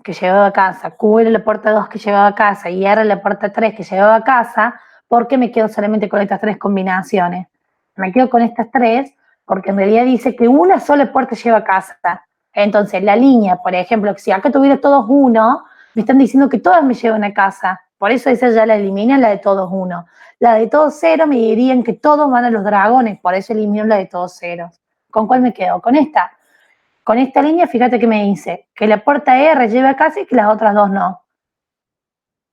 que llevaba a casa, Q era la puerta 2 que llevaba a casa y R la puerta 3 que llevaba a casa, ¿por qué me quedo solamente con estas tres combinaciones? Me quedo con estas tres porque en realidad dice que una sola puerta lleva a casa. Entonces, la línea, por ejemplo, si acá tuviera todos 1, me están diciendo que todas me llevan a casa. Por eso esa ya la eliminan, la de todos 1. La de todos 0 me dirían que todos van a los dragones, por eso elimino la de todos 0. ¿Con cuál me quedo? Con esta. Con esta línea, fíjate que me dice que la puerta R lleva a casa y que las otras dos no.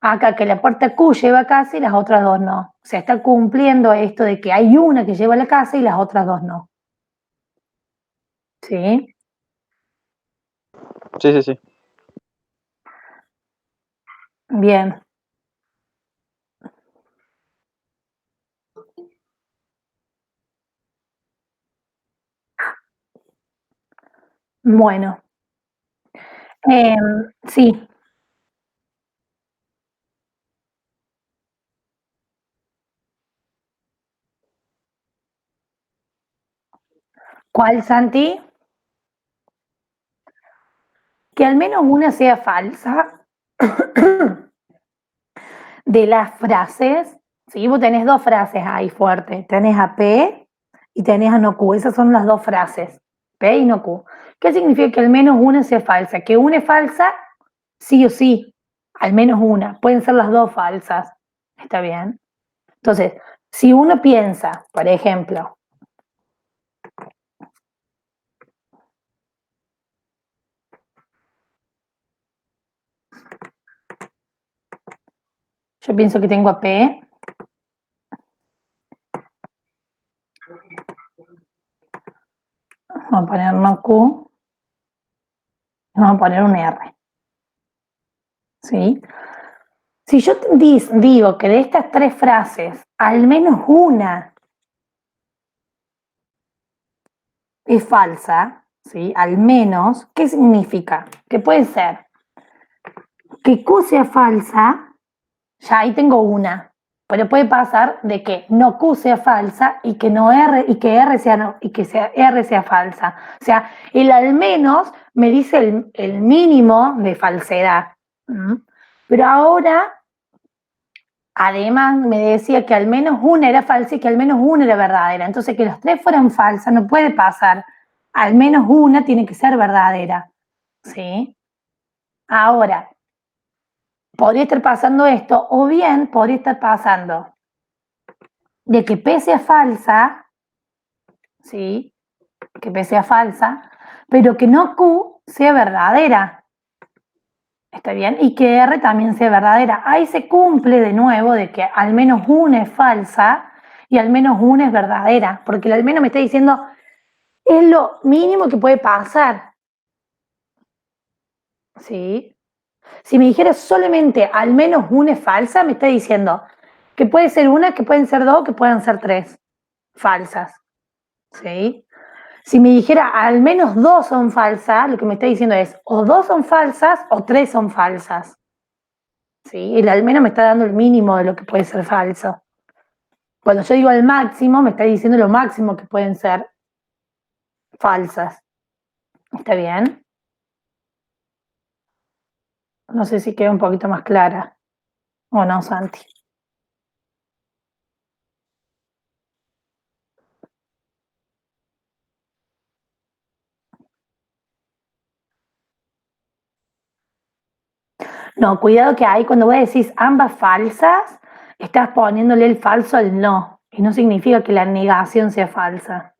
Acá que la puerta Q lleva a casa y las otras dos no. O sea, está cumpliendo esto de que hay una que lleva a la casa y las otras dos no. ¿Sí? Sí, sí, sí. Bien. Bueno. Sí. ¿Cuál, Santi? Que al menos una sea falsa de las frases. ¿Sí? Vos tenés dos frases ahí fuertes. Tenés a P y tenés a no Q. Esas son las dos frases. P y no Q. ¿Qué significa que al menos una sea falsa? Que una es falsa, sí o sí. Al menos una. Pueden ser las dos falsas. ¿Está bien? Entonces, si uno piensa, por ejemplo, yo pienso que tengo a P. Vamos a poner no Q. Vamos a poner un R. ¿Sí? Si yo digo que de estas tres frases, al menos una es falsa, ¿sí? Al menos, ¿qué significa? Que puede ser que Q sea falsa, ya ahí tengo una, pero puede pasar de que no Q sea falsa y que no R y que R sea no, y que R sea falsa. O sea, el al menos me dice el mínimo de falsedad. ¿Mm? Pero ahora además me decía que al menos una era falsa y que al menos una era verdadera. Entonces, que los tres fueran falsas no puede pasar. Al menos una tiene que ser verdadera. ¿Sí? Ahora, podría estar pasando esto, o bien podría estar pasando de que P sea falsa, ¿sí? Que P sea falsa, pero que no Q sea verdadera. ¿Está bien? Y que R también sea verdadera. Ahí se cumple de nuevo de que al menos una es falsa y al menos una es verdadera, porque el al menos me está diciendo es lo mínimo que puede pasar. ¿Sí? Si me dijera solamente al menos una es falsa, me está diciendo que puede ser una, que pueden ser dos, que pueden ser tres falsas. ¿Sí? Si me dijera al menos dos son falsas, lo que me está diciendo es o dos son falsas o tres son falsas. ¿Sí? El al menos me está dando el mínimo de lo que puede ser falso. Cuando yo digo al máximo, me está diciendo lo máximo que pueden ser falsas. ¿Está bien? No sé si queda un poquito más clara. ¿O no, Santi? No, cuidado que ahí cuando vos decís ambas falsas, estás poniéndole el falso al no. Y no significa que la negación sea falsa.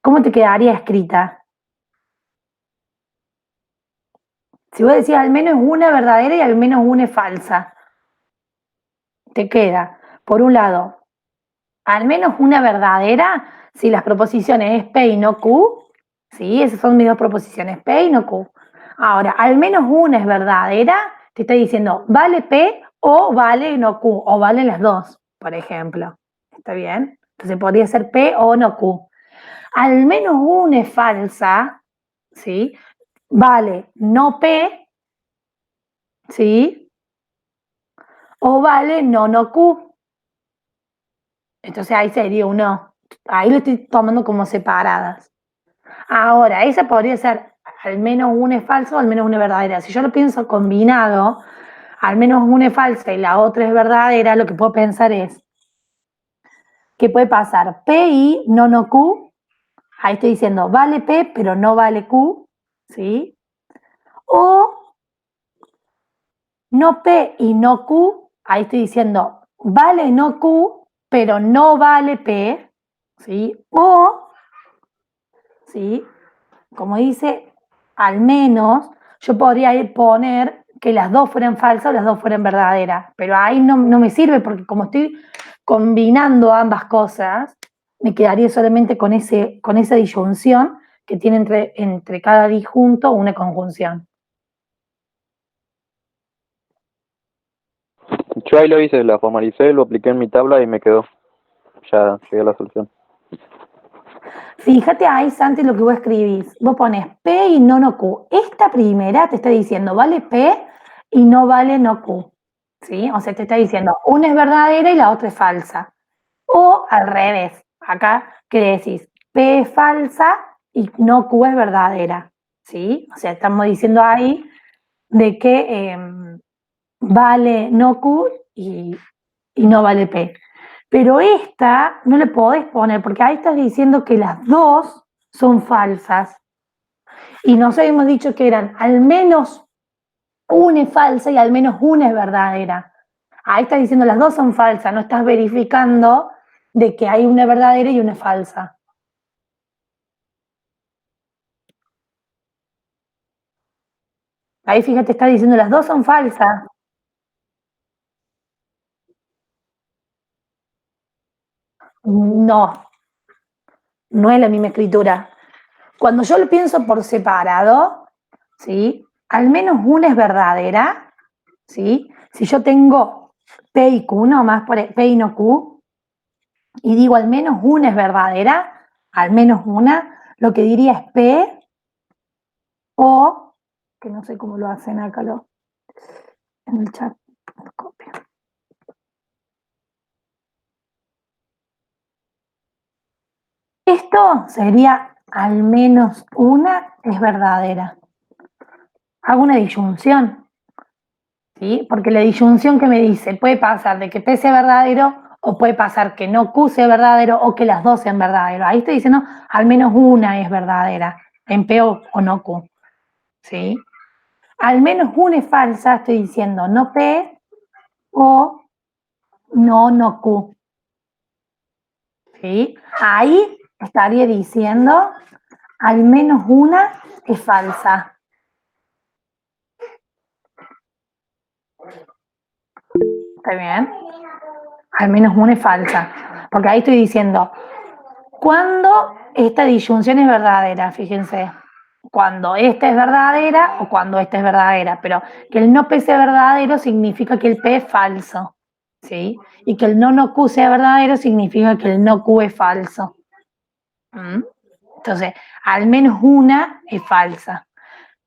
¿Cómo te quedaría escrita? Si vos decís al menos una verdadera y al menos una es falsa, te queda, por un lado, al menos una verdadera si las proposiciones es P y no Q. Sí, esas son mis dos proposiciones, P y no Q. Ahora, al menos una es verdadera, te está diciendo vale P o vale no Q, o vale las dos, por ejemplo. ¿Está bien? Entonces podría ser P o no Q. Al menos una es falsa, ¿sí? Vale no P, ¿sí? O vale no Q. Entonces ahí sería un no. Ahí lo estoy tomando como separadas. Ahora, esa podría ser al menos una es falsa o al menos una es verdadera. Si yo lo pienso combinado, al menos una es falsa y la otra es verdadera, lo que puedo pensar es, ¿qué puede pasar? P y no Q. Ahí estoy diciendo, vale P, pero no vale Q, ¿sí? O no P y no Q, ahí estoy diciendo, vale no Q, pero no vale P, ¿sí? O, ¿sí? Como dice, al menos yo podría poner que las dos fueran falsas o las dos fueran verdaderas, pero ahí no me sirve porque como estoy combinando ambas cosas, me quedaría solamente con esa disyunción que tiene entre cada disjunto una conjunción. Yo ahí lo hice, la formalicé, lo apliqué en mi tabla y me quedó. Ya llegué a la solución. Fíjate ahí, Santi, lo que vos escribís. Vos pones P y no Q. Esta primera te está diciendo vale P y no vale no Q. ¿Sí? O sea, te está diciendo una es verdadera y la otra es falsa. O al revés. Acá, ¿qué decís? P es falsa y no Q es verdadera. ¿Sí? O sea, estamos diciendo ahí de que vale no Q y no vale P. Pero esta no le podés poner, porque ahí estás diciendo que las dos son falsas. Y nos habíamos dicho que eran al menos una es falsa y al menos una es verdadera. Ahí estás diciendo las dos son falsas, no estás verificando de que hay una verdadera y una falsa. Ahí fíjate, está diciendo las dos son falsas. No, no es la misma escritura. Cuando yo lo pienso por separado, ¿sí? Al menos una es verdadera, ¿sí? Si yo tengo P y Q, no más por P y no Q, y digo al menos una es verdadera, al menos una, lo que diría es P o, que no sé cómo lo hacen acá en el chat, lo copio. Esto sería al menos una es verdadera. Hago una disyunción, ¿sí? Porque la disyunción que me dice puede pasar de que P sea verdadero o puede pasar que no Q sea verdadero o que las dos sean verdaderos. Ahí estoy diciendo al menos una es verdadera, en P o no Q, ¿sí? Al menos una es falsa, estoy diciendo no P o no Q, ¿sí? Ahí estaría diciendo al menos una es falsa. ¿Está bien? Al menos una es falsa. Porque ahí estoy diciendo, ¿cuándo esta disyunción es verdadera? Fíjense, cuando esta es verdadera o cuando esta es verdadera. Pero que el no P sea verdadero significa que el P es falso, ¿sí? Y que el no Q sea verdadero significa que el no Q es falso. ¿Mm? Entonces, al menos una es falsa.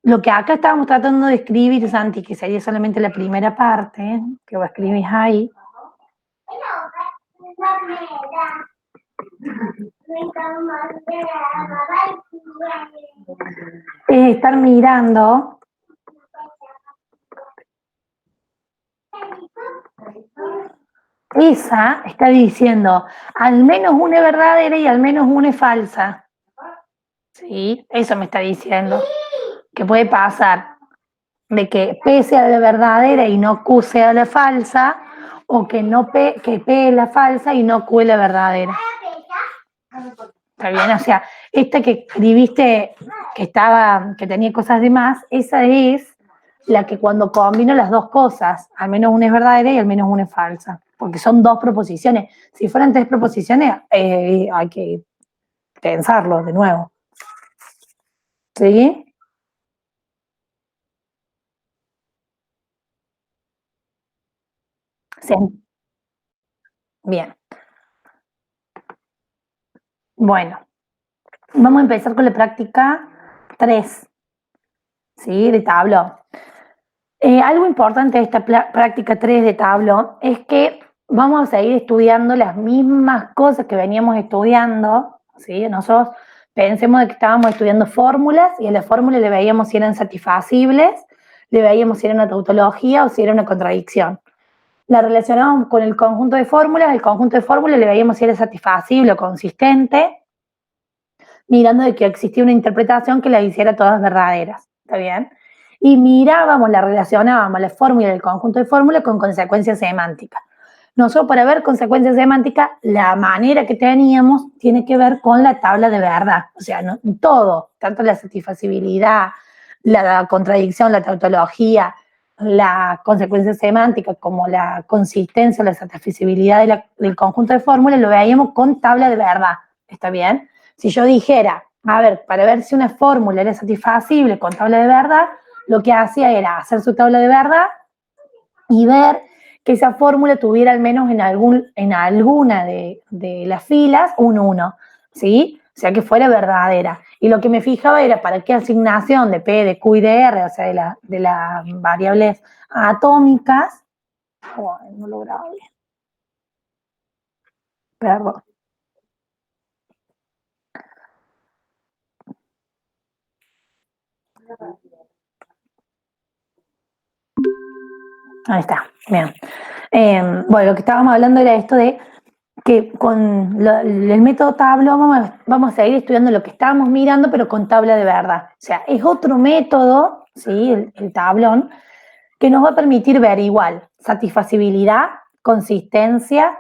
Lo que acá estábamos tratando de escribir, Santi, que sería solamente la primera parte, que vos escribís ahí. Es estar mirando esa está diciendo al menos una es verdadera y al menos una es falsa. ¿Sí? Eso me está diciendo. Que puede pasar de que P sea la verdadera y no Q sea la falsa, o que no P, que P es la falsa y no Q es la verdadera. ¿Está bien? O sea, esta que escribiste que tenía cosas de más, esa es la que cuando combino las dos cosas, al menos una es verdadera y al menos una es falsa, porque son dos proposiciones. Si fueran tres proposiciones, hay que pensarlo de nuevo. ¿Sí? Sí. Bien. Bueno, vamos a empezar con la práctica 3, ¿sí? De tabló. Algo importante de esta práctica 3 de tabló es que vamos a seguir estudiando las mismas cosas que veníamos estudiando, ¿sí? Nosotros Pensemos de que estábamos estudiando fórmulas y a las fórmulas le veíamos si eran satisfacibles, le veíamos si era una tautología o si era una contradicción. La relacionábamos con el conjunto de fórmulas le veíamos si era satisfacible o consistente, mirando de que existía una interpretación que las hiciera todas verdaderas, ¿está bien? Y mirábamos, la relacionábamos la fórmula del conjunto de fórmulas con consecuencias semánticas. Nosotros para ver consecuencias semánticas, la manera que teníamos tiene que ver con la tabla de verdad, o sea, ¿no? Todo, tanto la satisfacibilidad, la contradicción, la tautología, la consecuencia semántica como la consistencia, la satisfacibilidad del conjunto de fórmulas, lo veíamos con tabla de verdad, ¿está bien? Si yo dijera, a ver, para ver si una fórmula era satisfacible con tabla de verdad, lo que hacía era hacer su tabla de verdad y ver que esa fórmula tuviera al menos en alguna de las filas un 1, ¿sí? O sea, que fuera verdadera. Y lo que me fijaba era para qué asignación de P, de Q y de R, o sea, de las variables atómicas. Oh, no lo grabo bien. Perdón. Ahí está, bien. Bueno, lo que estábamos hablando era esto de que con el método Tableau vamos a seguir estudiando lo que estábamos mirando, pero con tabla de verdad. O sea, es otro método, ¿sí? El tablón, que nos va a permitir ver igual satisfacibilidad, consistencia,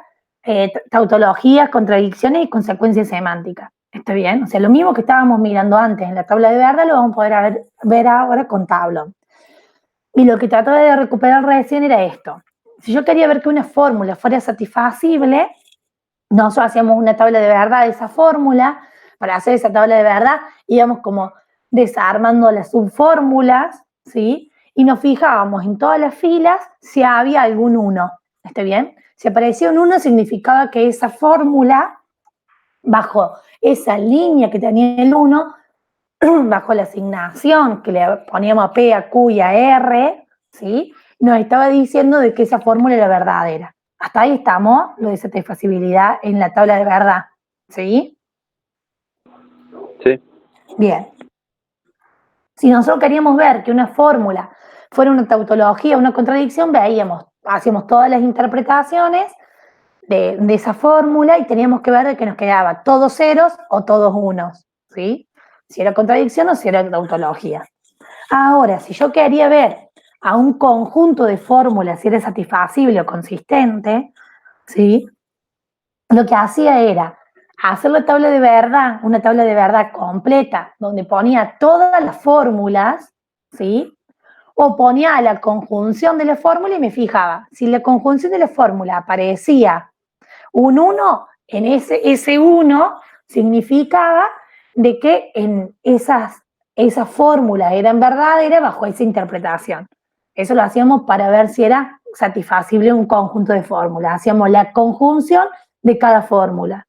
tautologías, contradicciones y consecuencias semánticas. ¿Está bien? O sea, lo mismo que estábamos mirando antes en la tabla de verdad lo vamos a poder ver ahora con tablón. Y lo que trataba de recuperar recién era esto. Si yo quería ver que una fórmula fuera satisfacible, nosotros hacíamos una tabla de verdad de esa fórmula. Para hacer esa tabla de verdad íbamos como desarmando las subfórmulas, ¿sí? Y nos fijábamos en todas las filas si había algún 1, ¿está bien? Si aparecía un 1 significaba que esa fórmula, bajo esa línea que tenía el 1, bajo la asignación que le poníamos a P, a Q y a R, ¿sí? Nos estaba diciendo de que esa fórmula era verdadera. Hasta ahí estamos, lo de satisfacibilidad en la tabla de verdad, ¿sí? Sí. Bien. Si nosotros queríamos ver que una fórmula fuera una tautología, una contradicción, hacíamos todas las interpretaciones de esa fórmula y teníamos que ver de que nos quedaba todos ceros o todos unos, ¿sí? Si era contradicción o si era tautología. Ahora, si yo quería ver a un conjunto de fórmulas si era satisfacible o consistente, ¿sí? Lo que hacía era hacer la tabla de verdad, una tabla de verdad completa, donde ponía todas las fórmulas, ¿sí? O ponía la conjunción de la fórmula y me fijaba, si la conjunción de la fórmula aparecía un 1, en ese 1 significaba de que en esas fórmulas eran verdaderas bajo esa interpretación. Eso lo hacíamos para ver si era satisfacible un conjunto de fórmulas. Hacíamos la conjunción de cada fórmula.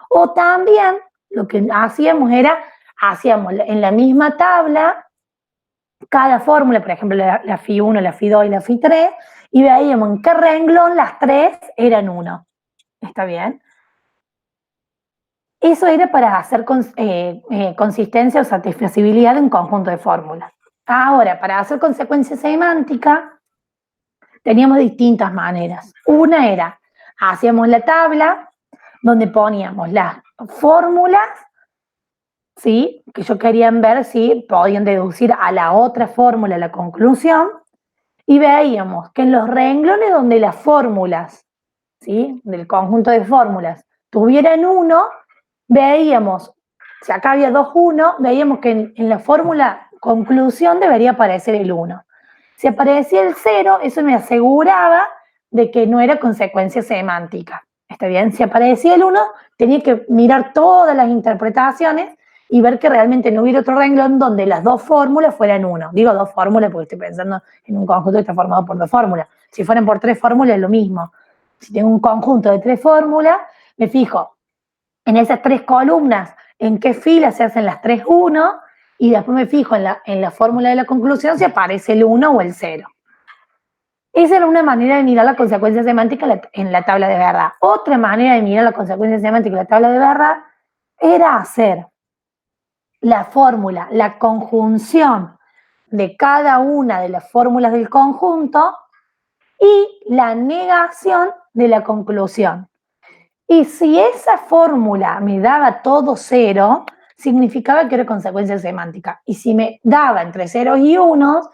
O también lo que hacíamos era, hacíamos en la misma tabla cada fórmula, por ejemplo, la FI1, la FI2 y la FI3, y veíamos en qué renglón las tres eran 1. ¿Está bien? Eso era para hacer consistencia o satisfacibilidad de un conjunto de fórmulas. Ahora, para hacer consecuencia semántica, teníamos distintas maneras. Una era, hacíamos la tabla donde poníamos las fórmulas, ¿sí? Que yo quería ver si podían deducir a la otra fórmula la conclusión, y veíamos que en los renglones donde las fórmulas, ¿sí? Del conjunto de fórmulas tuvieran 1, veíamos, si acá había 2, 1, veíamos que en la fórmula conclusión debería aparecer el 1. Si aparecía el 0, eso me aseguraba de que no era consecuencia semántica. ¿Está bien? Si aparecía el 1, tenía que mirar todas las interpretaciones y ver que realmente no hubiera otro renglón donde las dos fórmulas fueran 1. Digo dos fórmulas porque estoy pensando en un conjunto que está formado por 2 fórmulas. Si fueran por 3 fórmulas es lo mismo. Si tengo un conjunto de 3 fórmulas, me fijo en esas 3 columnas, en qué fila se hacen las 3 1, y después me fijo en la fórmula de la conclusión si aparece el 1 o el 0. Esa era una manera de mirar la consecuencia semántica en la tabla de verdad. Otra manera de mirar la consecuencia semántica en la tabla de verdad era hacer la fórmula, la conjunción de cada una de las fórmulas del conjunto y la negación de la conclusión. Y si esa fórmula me daba todo cero, significaba que era consecuencia semántica. Y si me daba entre ceros y unos,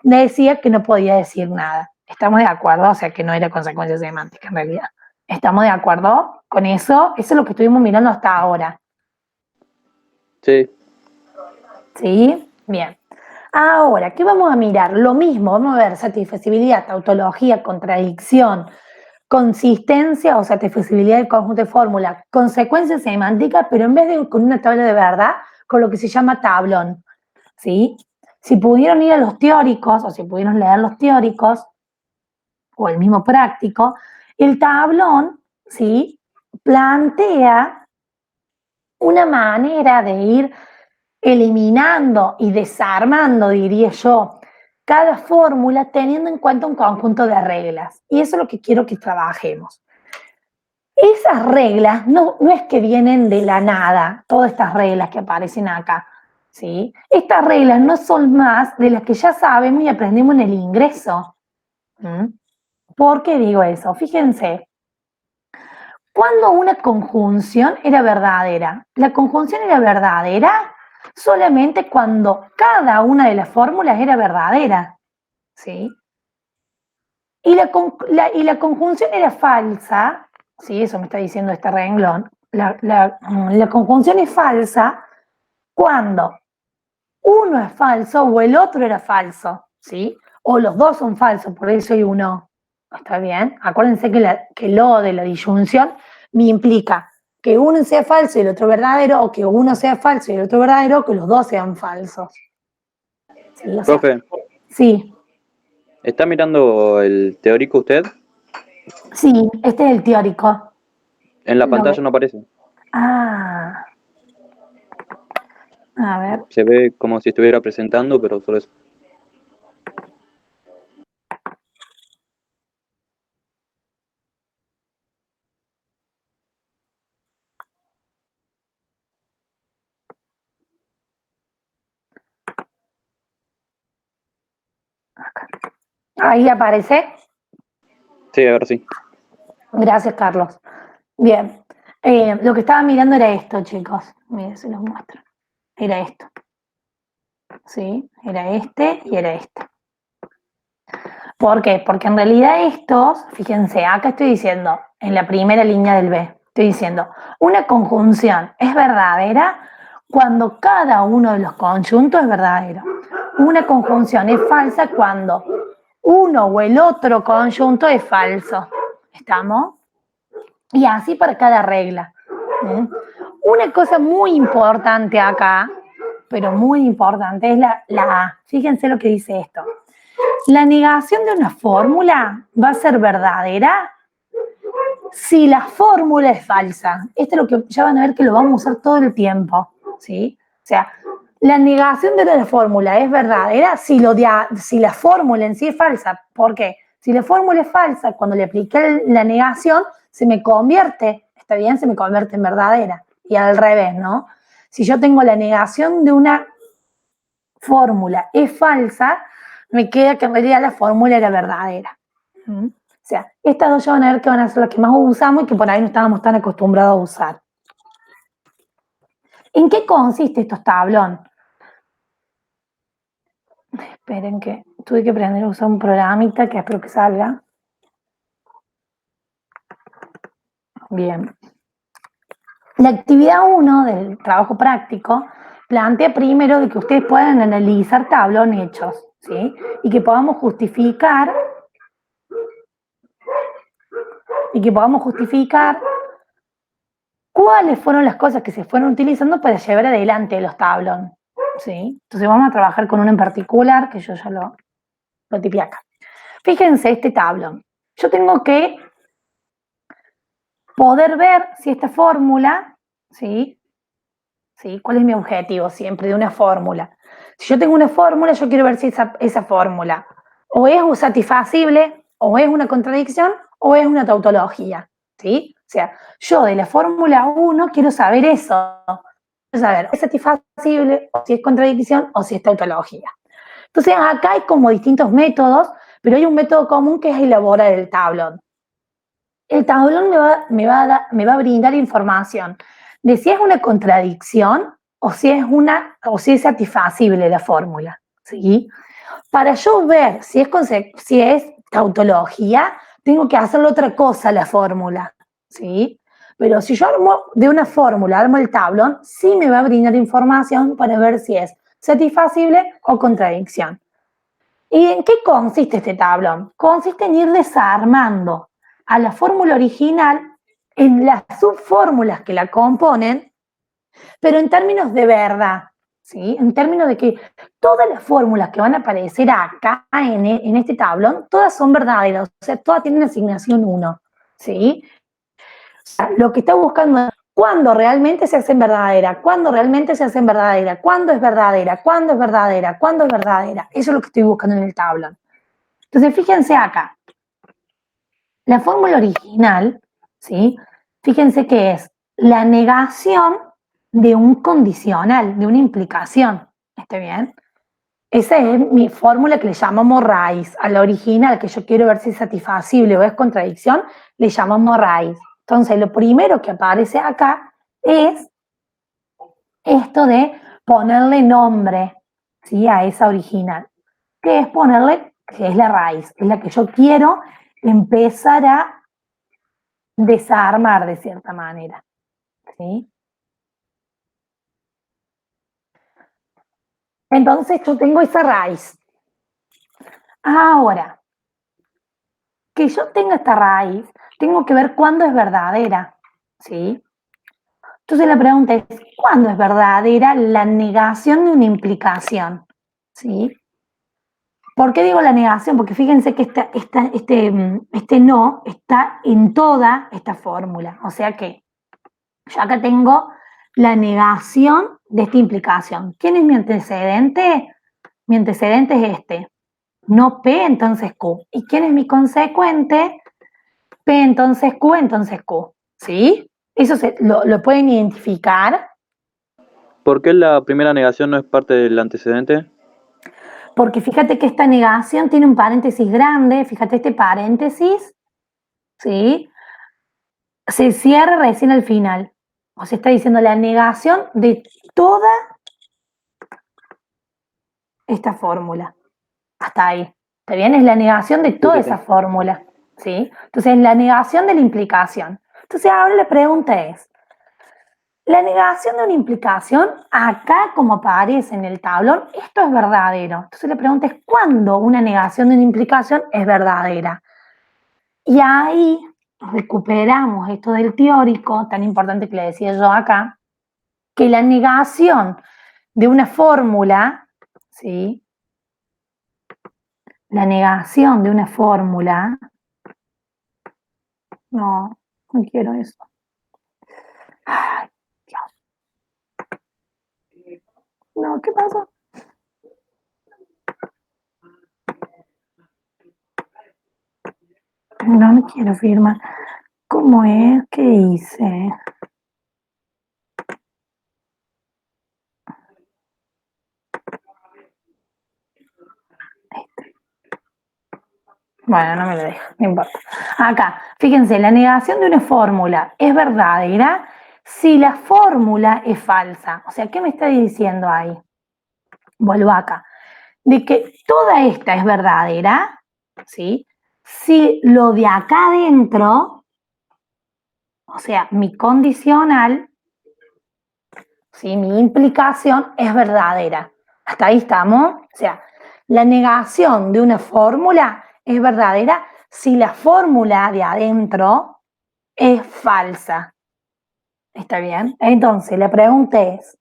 me decía que no podía decir nada. ¿Estamos de acuerdo? O sea, que no era consecuencia semántica en realidad. ¿Estamos de acuerdo con eso? Eso es lo que estuvimos mirando hasta ahora. Sí. ¿Sí? Bien. Ahora, ¿qué vamos a mirar? Lo mismo, vamos a ver satisfacibilidad, tautología, contradicción, consistencia o satisfacibilidad del conjunto de fórmula, consecuencia semántica, pero en vez de con una tabla de verdad, con lo que se llama tablón, ¿sí? Si pudieron ir a los teóricos, o si pudieron leer los teóricos, o el mismo práctico, el tablón, ¿sí? Plantea una manera de ir eliminando y desarmando, diría yo, cada fórmula teniendo en cuenta un conjunto de reglas. Y eso es lo que quiero que trabajemos. Esas reglas no es que vienen de la nada, todas estas reglas que aparecen acá, ¿sí? Estas reglas no son más de las que ya sabemos y aprendimos en el ingreso. ¿Por qué digo eso? Fíjense, cuando una conjunción era verdadera, la conjunción era verdadera solamente cuando cada una de las fórmulas era verdadera, ¿sí? Y la conjunción era falsa, ¿sí? Eso me está diciendo este renglón. La conjunción es falsa cuando uno es falso o el otro era falso, ¿sí? O los dos son falsos, por eso hay uno. ¿Está bien? Acuérdense que lo de la disyunción me implica que uno sea falso y el otro verdadero, o que uno sea falso y el otro verdadero, o que los dos sean falsos. ¿Sí? O sea, Profe, sí. ¿está mirando el teórico usted? Sí, este es el teórico. En la Lo ve. pantalla no aparece. Ah, a ver. Se ve como si estuviera presentando, pero solo eso. Ahí aparece. Sí, ahora sí. Gracias, Carlos. Bien. Lo que estaba mirando era esto, chicos. Miren, se los muestro. Era esto. ¿Sí? Era este y era este. ¿Por qué? Porque en realidad estos, fíjense, acá estoy diciendo, en la primera línea del B, estoy diciendo, una conjunción es verdadera cuando cada uno de los conjuntos es verdadero. Una conjunción es falsa cuando uno o el otro conjunto es falso. ¿Estamos? Y así para cada regla. Una cosa muy importante acá, pero muy importante, es la A. Fíjense lo que dice esto. La negación de una fórmula va a ser verdadera si la fórmula es falsa. Esto es lo que ya van a ver que lo vamos a usar todo el tiempo, ¿sí? O sea, la negación de la fórmula es verdadera si la fórmula en sí es falsa. ¿Por qué? Si la fórmula es falsa, cuando le apliqué la negación, se me convierte, está bien, se me convierte en verdadera. Y al revés, ¿no? Si yo tengo la negación de una fórmula es falsa, me queda que en realidad la fórmula era verdadera. O sea, estas dos ya van a ver que van a ser las que más usamos y que por ahí no estábamos tan acostumbrados a usar. ¿En qué consiste estos tablón? Esperen que tuve que aprender a usar un programita que espero que salga. Bien. La actividad 1 del trabajo práctico plantea primero de que ustedes puedan analizar tablón hechos, ¿sí? Y que podamos justificar cuáles fueron las cosas que se fueron utilizando para llevar adelante los tablón, ¿sí? Entonces vamos a trabajar con uno en particular, que yo ya lo tipié acá. Fíjense este tablón. Yo tengo que poder ver si esta fórmula, ¿sí? ¿Sí? ¿Cuál es mi objetivo siempre de una fórmula? Si yo tengo una fórmula, yo quiero ver si esa fórmula o es satisfacible, o es una contradicción, o es una tautología, ¿sí? O sea, yo de la fórmula 1 quiero saber eso. saber si es satisfacible, o si es contradicción, o si es tautología. Entonces, acá hay como distintos métodos, pero hay un método común que es elaborar el tablón. El tablón me va a brindar información de si es una contradicción o si es satisfacible la fórmula, ¿sí? Para yo ver si es tautología, tengo que hacerle otra cosa a la fórmula, ¿sí? Pero si yo armo de una fórmula, armo el tablón, sí me va a brindar información para ver si es satisfacible o contradicción. ¿Y en qué consiste este tablón? Consiste en ir desarmando a la fórmula original en las subfórmulas que la componen, pero en términos de verdad, ¿sí? En términos de que todas las fórmulas que van a aparecer acá en este tablón, todas son verdaderas, o sea, todas tienen asignación 1, ¿sí? O sea, lo que está buscando es cuándo realmente se hacen verdadera, cuándo realmente se hacen verdadera, cuándo es verdadera, cuándo es verdadera, cuándo es verdadera. Eso es lo que estoy buscando en el tablón. Entonces, fíjense acá. La fórmula original, ¿sí? Fíjense que es la negación de un condicional, de una implicación. ¿Está bien? Esa es mi fórmula que le llamamos raíz. A la original, que yo quiero ver si es satisfacible o es contradicción, le llamamos raíz. Entonces, lo primero que aparece acá es esto de ponerle nombre, ¿sí? A esa original. Que es ponerle, que es la raíz, es la que yo quiero empezar a desarmar de cierta manera, ¿sí? Entonces yo tengo esa raíz. Ahora, que yo tenga esta raíz, tengo que ver cuándo es verdadera, ¿sí? Entonces la pregunta es, ¿cuándo es verdadera la negación de una implicación? ¿Sí? ¿Por qué digo la negación? Porque fíjense que este no está en toda esta fórmula. O sea que yo acá tengo la negación de esta implicación. ¿Quién es mi antecedente? Mi antecedente es este. No P, entonces Q. ¿Y quién es mi consecuente? P, entonces Q, entonces Q. ¿Sí? Eso lo pueden identificar. ¿Por qué la primera negación no es parte del antecedente? Porque fíjate que esta negación tiene un paréntesis grande. Fíjate este paréntesis. ¿Sí? Se cierra recién al final. O sea, está diciendo la negación de toda esta fórmula. Hasta ahí. ¿Está bien? Es la negación de toda esa fórmula. ¿Sí? Entonces, es la negación de la implicación. Entonces, ahora la pregunta es, la negación de una implicación, acá como aparece en el tablón, esto es verdadero. Entonces, la pregunta es, ¿cuándo una negación de una implicación es verdadera? Y ahí recuperamos esto del teórico, tan importante que le decía yo acá, que la negación de una fórmula, ¿sí? La negación de una fórmula, no quiero eso. Ay, Dios. No, ¿qué pasó? No me quiero firmar. ¿Cómo es? ¿Qué hice? Bueno, no me lo dejo, no importa. Acá, fíjense, la negación de una fórmula es verdadera si la fórmula es falsa. O sea, ¿qué me está diciendo ahí? Vuelvo acá. De que toda esta es verdadera, ¿sí? Si lo de acá adentro, o sea, mi condicional, ¿sí? Mi implicación es verdadera. Hasta ahí estamos. O sea, la negación de una fórmula es verdadera si la fórmula de adentro es falsa. ¿Está bien? Entonces, la pregunta es,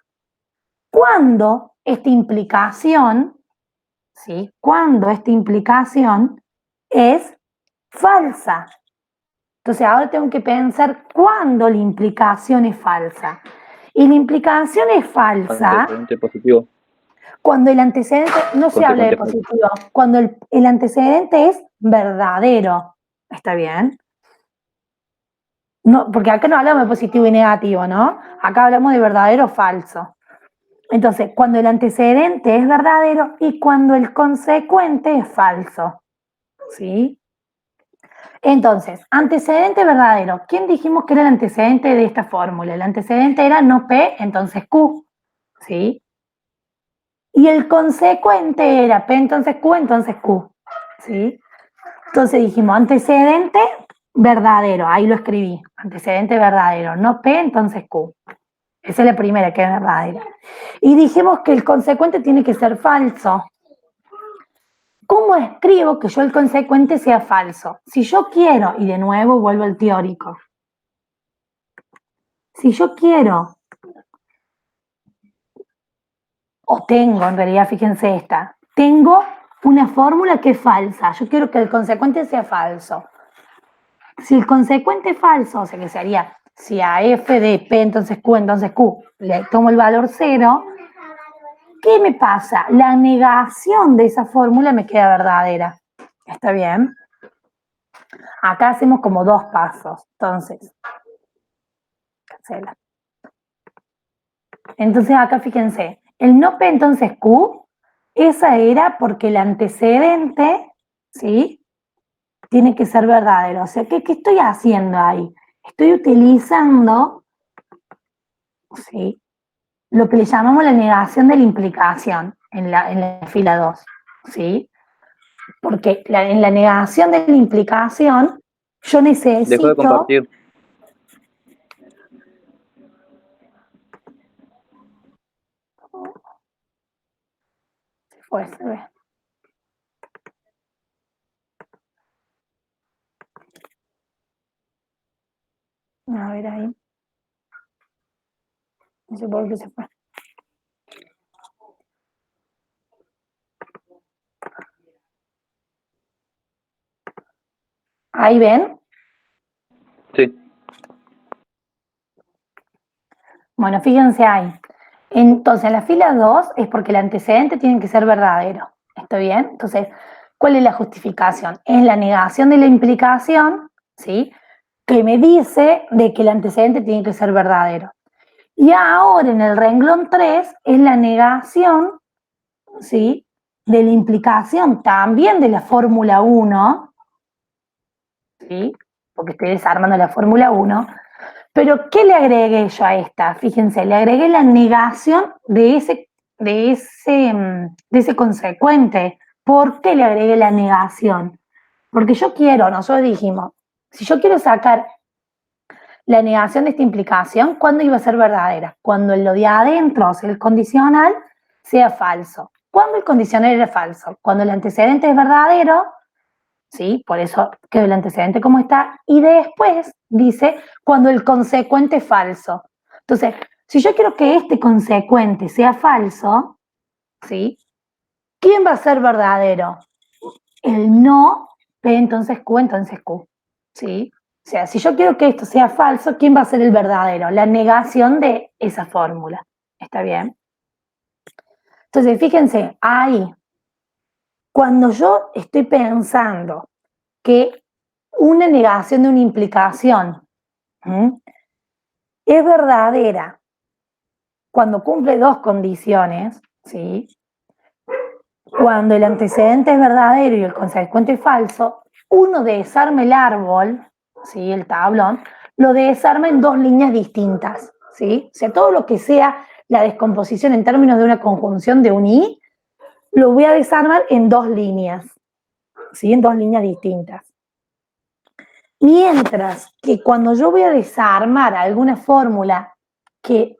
¿cuándo esta implicación, ¿sí? ¿Cuándo esta implicación es falsa? Entonces, ahora tengo que pensar cuándo la implicación es falsa. Y la implicación es falsa Antecedente positivo. cuando el antecedente, no se habla de positivo, cuando el antecedente es verdadero. ¿Está bien? No, porque acá no hablamos de positivo y negativo, ¿no? Acá hablamos de verdadero o falso. Entonces, cuando el antecedente es verdadero y cuando el consecuente es falso, ¿sí? Entonces, antecedente verdadero. ¿Quién dijimos que era el antecedente de esta fórmula? El antecedente era no P, entonces Q, ¿sí? Y el consecuente era P, entonces Q, ¿sí? Entonces dijimos antecedente verdadero, ahí lo escribí, antecedente verdadero, no P, entonces Q. Esa es la primera que es verdadera. Y dijimos que el consecuente tiene que ser falso. ¿Cómo escribo que yo el consecuente sea falso? Si yo quiero, y de nuevo vuelvo al teórico, si yo quiero, o tengo en realidad, fíjense esta, tengo una fórmula que es falsa, yo quiero que el consecuente sea falso. Si el consecuente es falso, o sea que sería, si a f de p entonces Q, le tomo el valor 0, ¿qué me pasa? La negación de esa fórmula me queda verdadera. ¿Está bien? Acá hacemos como dos pasos. Entonces, cancela. Entonces acá fíjense, el no P entonces Q, esa era porque el antecedente, ¿sí? Tiene que ser verdadero. O sea, ¿qué estoy haciendo ahí? Estoy utilizando, ¿sí? Lo que le llamamos la negación de la implicación en la fila 2, ¿sí? Porque en la negación de la implicación yo Dejo de necesito... compartir. Se fue, se ve. A ver ahí. No sé por qué se fue. Ahí ven. Sí. Bueno, fíjense ahí. Entonces, la fila 2 es porque el antecedente tiene que ser verdadero. ¿Está bien? Entonces, ¿cuál es la justificación? Es la negación de la implicación, ¿sí? Que me dice de que el antecedente tiene que ser verdadero. Y ahora en el renglón 3 es la negación, ¿sí? De la implicación también de la fórmula 1, ¿sí? Porque estoy desarmando la fórmula 1. Pero, ¿qué le agregué yo a esta? Fíjense, le agregué la negación de ese consecuente. ¿Por qué le agregué la negación? Porque nosotros dijimos, si yo quiero sacar la negación de esta implicación, ¿cuándo iba a ser verdadera? Cuando lo de adentro, o sea, el condicional, sea falso. ¿Cuándo el condicional era falso? Cuando el antecedente es verdadero, ¿sí? Por eso quedó el antecedente como está. Y después dice cuando el consecuente es falso. Entonces, si yo quiero que este consecuente sea falso, ¿sí? ¿Quién va a ser verdadero? El no P entonces Q, ¿sí? O sea, si yo quiero que esto sea falso, ¿quién va a ser el verdadero? La negación de esa fórmula. ¿Está bien? Entonces, fíjense, ahí, cuando yo estoy pensando que una negación de una implicación es verdadera cuando cumple dos condiciones, ¿sí? Cuando el antecedente es verdadero y el consecuente es falso, uno desarma el árbol, ¿sí? El tablón, lo desarma en dos líneas distintas, ¿sí? O sea, todo lo que sea la descomposición en términos de una conjunción de un i, lo voy a desarmar en dos líneas, ¿sí? En dos líneas distintas. Mientras que cuando yo voy a desarmar alguna fórmula que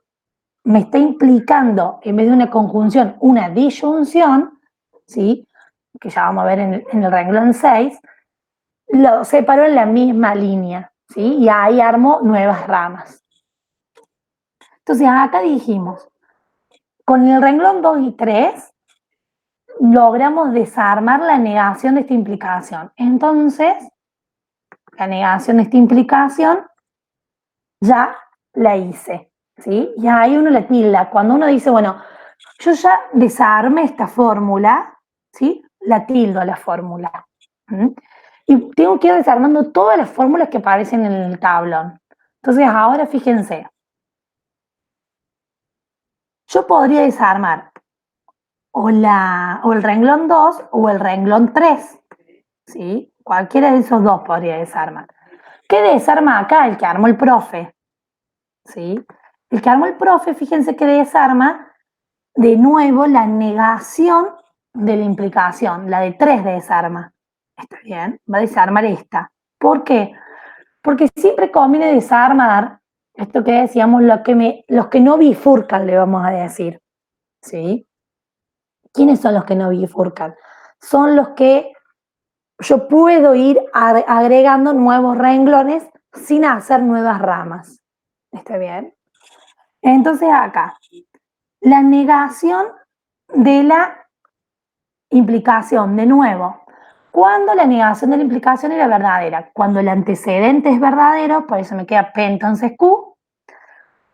me está implicando, en vez de una conjunción, una disyunción, ¿sí? Que ya vamos a ver en el renglón 6, lo separo en la misma línea, ¿sí? Y ahí armo nuevas ramas. Entonces acá dijimos, con el renglón 2 y 3, logramos desarmar la negación de esta implicación. Entonces, la negación de esta implicación ya la hice, ¿sí? Y ahí uno la tilda. Cuando uno dice, bueno, yo ya desarmé esta fórmula, ¿sí? La tildo a la fórmula. ¿Mm? Y tengo que ir desarmando todas las fórmulas que aparecen en el tablón. Entonces ahora fíjense, yo podría desarmar o el renglón 2 o el renglón 3, ¿sí? Cualquiera de esos dos podría desarmar. ¿Qué desarma acá? El que armó el profe, ¿sí? El que armó el profe, fíjense que desarma de nuevo la negación de la implicación, la de 3 desarma. ¿Está bien? Va a desarmar esta. ¿Por qué? Porque siempre conviene desarmar esto que decíamos, los que no bifurcan, le vamos a decir, ¿sí? ¿Quiénes son los que no bifurcan? Son los que yo puedo ir agregando nuevos renglones sin hacer nuevas ramas. ¿Está bien? Entonces acá, la negación de la implicación, de nuevo. Cuando la negación de la implicación era verdadera, cuando el antecedente es verdadero, por eso me queda P entonces Q,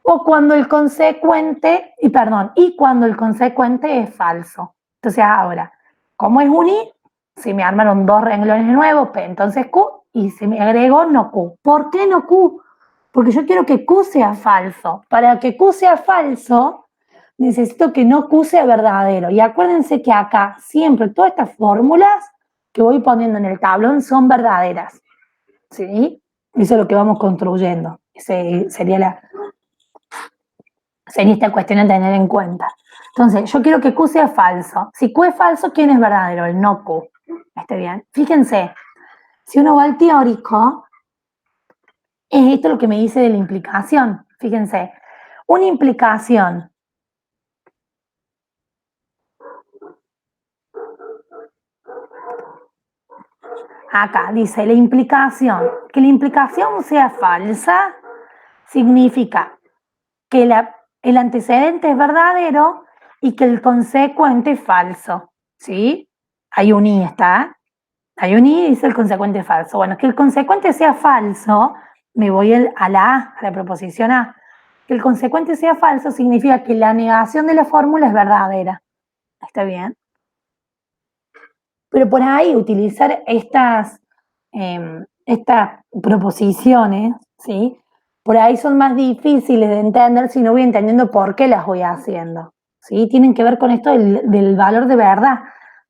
o cuando el consecuente, y cuando el consecuente es falso. Entonces ahora, ¿cómo es unir? Si me armaron dos renglones nuevos, P entonces Q, y si me agrego no Q. ¿Por qué no Q? Porque yo quiero que Q sea falso. Para que Q sea falso, necesito que no Q sea verdadero. Y acuérdense que acá siempre todas estas fórmulas que voy poniendo en el tablón son verdaderas. ¿Sí? Eso es lo que vamos construyendo. Sería esta cuestión a tener en cuenta. Entonces, yo quiero que Q sea falso. Si Q es falso, ¿quién es verdadero? El no Q. ¿Está bien? Fíjense, si uno va al teórico, es esto lo que me dice de la implicación. Fíjense, una implicación acá dice la implicación. Que la implicación sea falsa significa que el antecedente es verdadero y que el consecuente es falso. ¿Sí? Hay un I, ¿está? Hay un I y dice el consecuente es falso. Bueno, que el consecuente sea falso, me voy a la A, a la proposición A. Que el consecuente sea falso significa que la negación de la fórmula es verdadera. ¿Está bien? Pero por ahí utilizar estas proposiciones, ¿sí? Por ahí son más difíciles de entender si no voy entendiendo por qué las voy haciendo, ¿sí? Tienen que ver con esto del valor de verdad,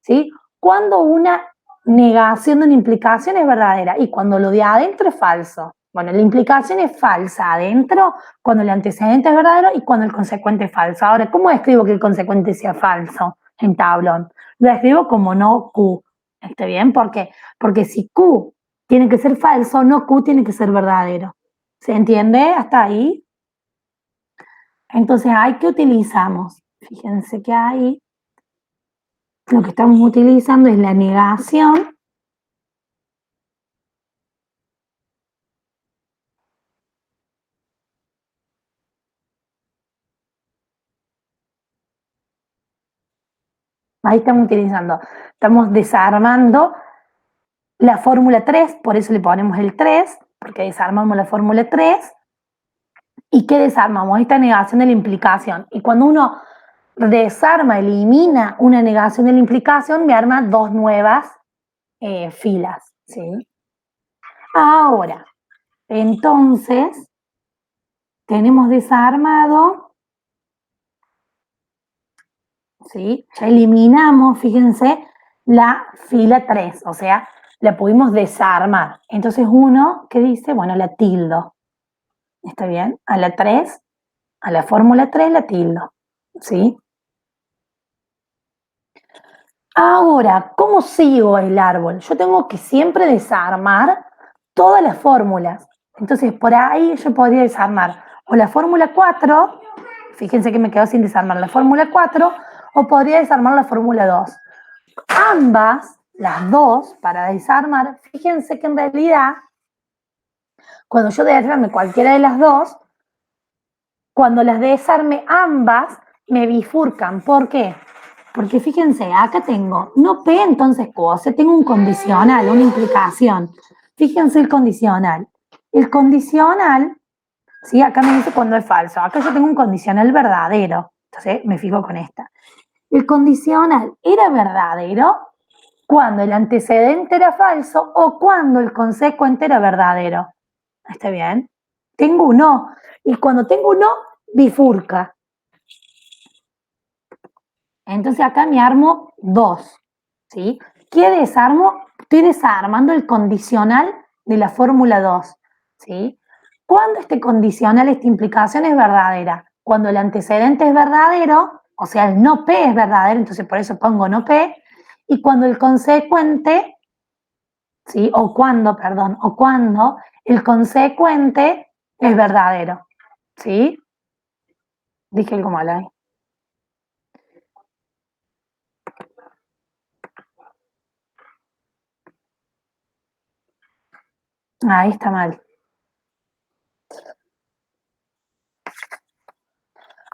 ¿sí? Cuando una negación de una implicación es verdadera y cuando lo de adentro es falso. Bueno, la implicación es falsa adentro cuando el antecedente es verdadero y cuando el consecuente es falso. Ahora, ¿cómo escribo que el consecuente sea falso en tablón? Lo escribo como no Q. ¿Está bien? ¿Por qué? Porque si Q tiene que ser falso, no Q tiene que ser verdadero. ¿Se entiende hasta ahí? Entonces, ¿hay qué utilizamos? Fíjense que ahí lo que estamos utilizando es la negación ahí estamos desarmando la fórmula 3, por eso le ponemos el 3, porque desarmamos la fórmula 3. ¿Y qué desarmamos? Esta negación de la implicación. Y cuando uno desarma, elimina una negación de la implicación, me arma dos nuevas filas, ¿sí? Ahora, entonces, tenemos desarmado, ¿sí? Ya eliminamos, fíjense, la fila 3, o sea, la pudimos desarmar. Entonces uno, ¿qué dice? Bueno, la tildo. ¿Está bien? A la 3, a la fórmula 3 la tildo, ¿sí? Ahora, ¿cómo sigo el árbol? Yo tengo que siempre desarmar todas las fórmulas. Entonces, por ahí yo podría desarmar o la fórmula 4, fíjense que me quedo sin desarmar la fórmula 4, o podría desarmar la fórmula 2. Ambas, las dos, para desarmar, fíjense que en realidad, cuando yo desarme cualquiera de las dos, cuando las desarme ambas, me bifurcan. ¿Por qué? Porque fíjense, acá tengo, no P entonces Q, o sea, tengo un condicional, una implicación. Fíjense el condicional. El condicional, ¿sí? Acá me dice cuando es falso. Acá yo tengo un condicional verdadero. Entonces me fijo con esta. El condicional era verdadero cuando el antecedente era falso o cuando el consecuente era verdadero. ¿Está bien? tengo un O. Y cuando tengo un O, bifurca. Entonces acá me armo 2, ¿sí? ¿Qué desarmo? Estoy desarmando el condicional de la fórmula 2, ¿sí? Cuando este condicional, esta implicación es verdadera, cuando el antecedente es verdadero, o sea, el no P es verdadero, entonces por eso pongo no P, y cuando el consecuente, ¿sí? O cuando el consecuente es verdadero, ¿sí? Dije algo mal ahí. Ahí está mal.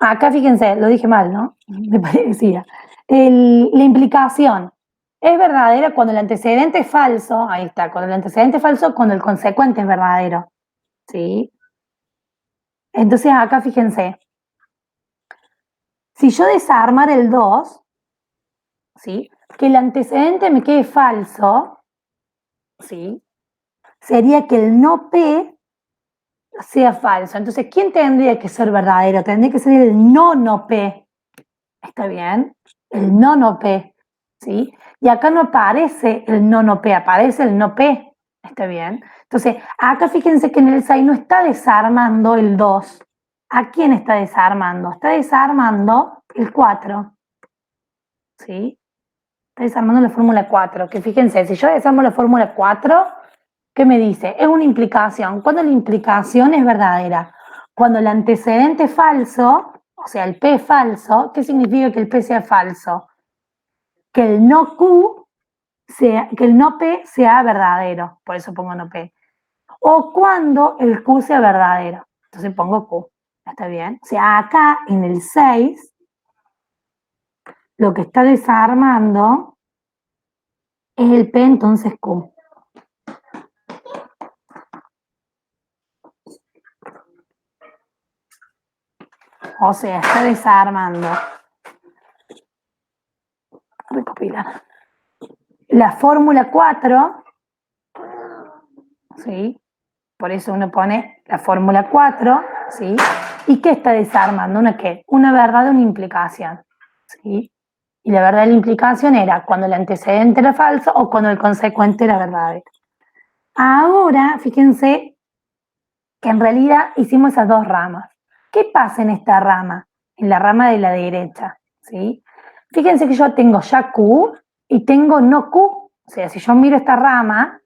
Acá fíjense, lo dije mal, ¿no? Me parecía. La implicación es verdadera cuando el antecedente es falso, ahí está, cuando el antecedente es falso, cuando el consecuente es verdadero, ¿sí? Entonces acá fíjense, si yo desarmar el 2, ¿sí? Que el antecedente me quede falso, ¿sí? Sería que el no P sea falso. Entonces, ¿quién tendría que ser verdadero? Tendría que ser el no P. ¿Está bien? El no P, ¿sí? Y acá no aparece el no P, aparece el no P. ¿Está bien? Entonces, acá fíjense que en el 6 no está desarmando el 2. ¿A quién está desarmando? Está desarmando el 4. ¿Sí? Está desarmando la fórmula 4. Que fíjense, si yo desarmo la fórmula 4, ¿qué me dice? Es una implicación. ¿Cuándo la implicación es verdadera? Cuando el antecedente es falso, o sea, el P es falso. ¿Qué significa que el P sea falso? Que el no Q sea, que el no P sea verdadero. Por eso pongo no P. O cuando el Q sea verdadero. Entonces pongo Q. ¿Está bien? O sea, acá en el 6, lo que está desarmando es el P, entonces Q. O sea, está desarmando. Recopilar. La fórmula 4, ¿sí? Por eso uno pone la fórmula 4, ¿sí? ¿Y qué está desarmando? ¿Una qué? Una verdad de una implicación, ¿sí? Y la verdad de la implicación era cuando el antecedente era falso o cuando el consecuente era verdadero. Ahora, fíjense que en realidad hicimos esas dos ramas. ¿Qué pasa en esta rama? En la rama de la derecha, ¿sí? Fíjense que yo tengo ya Q y tengo no Q. O sea, si yo miro esta rama,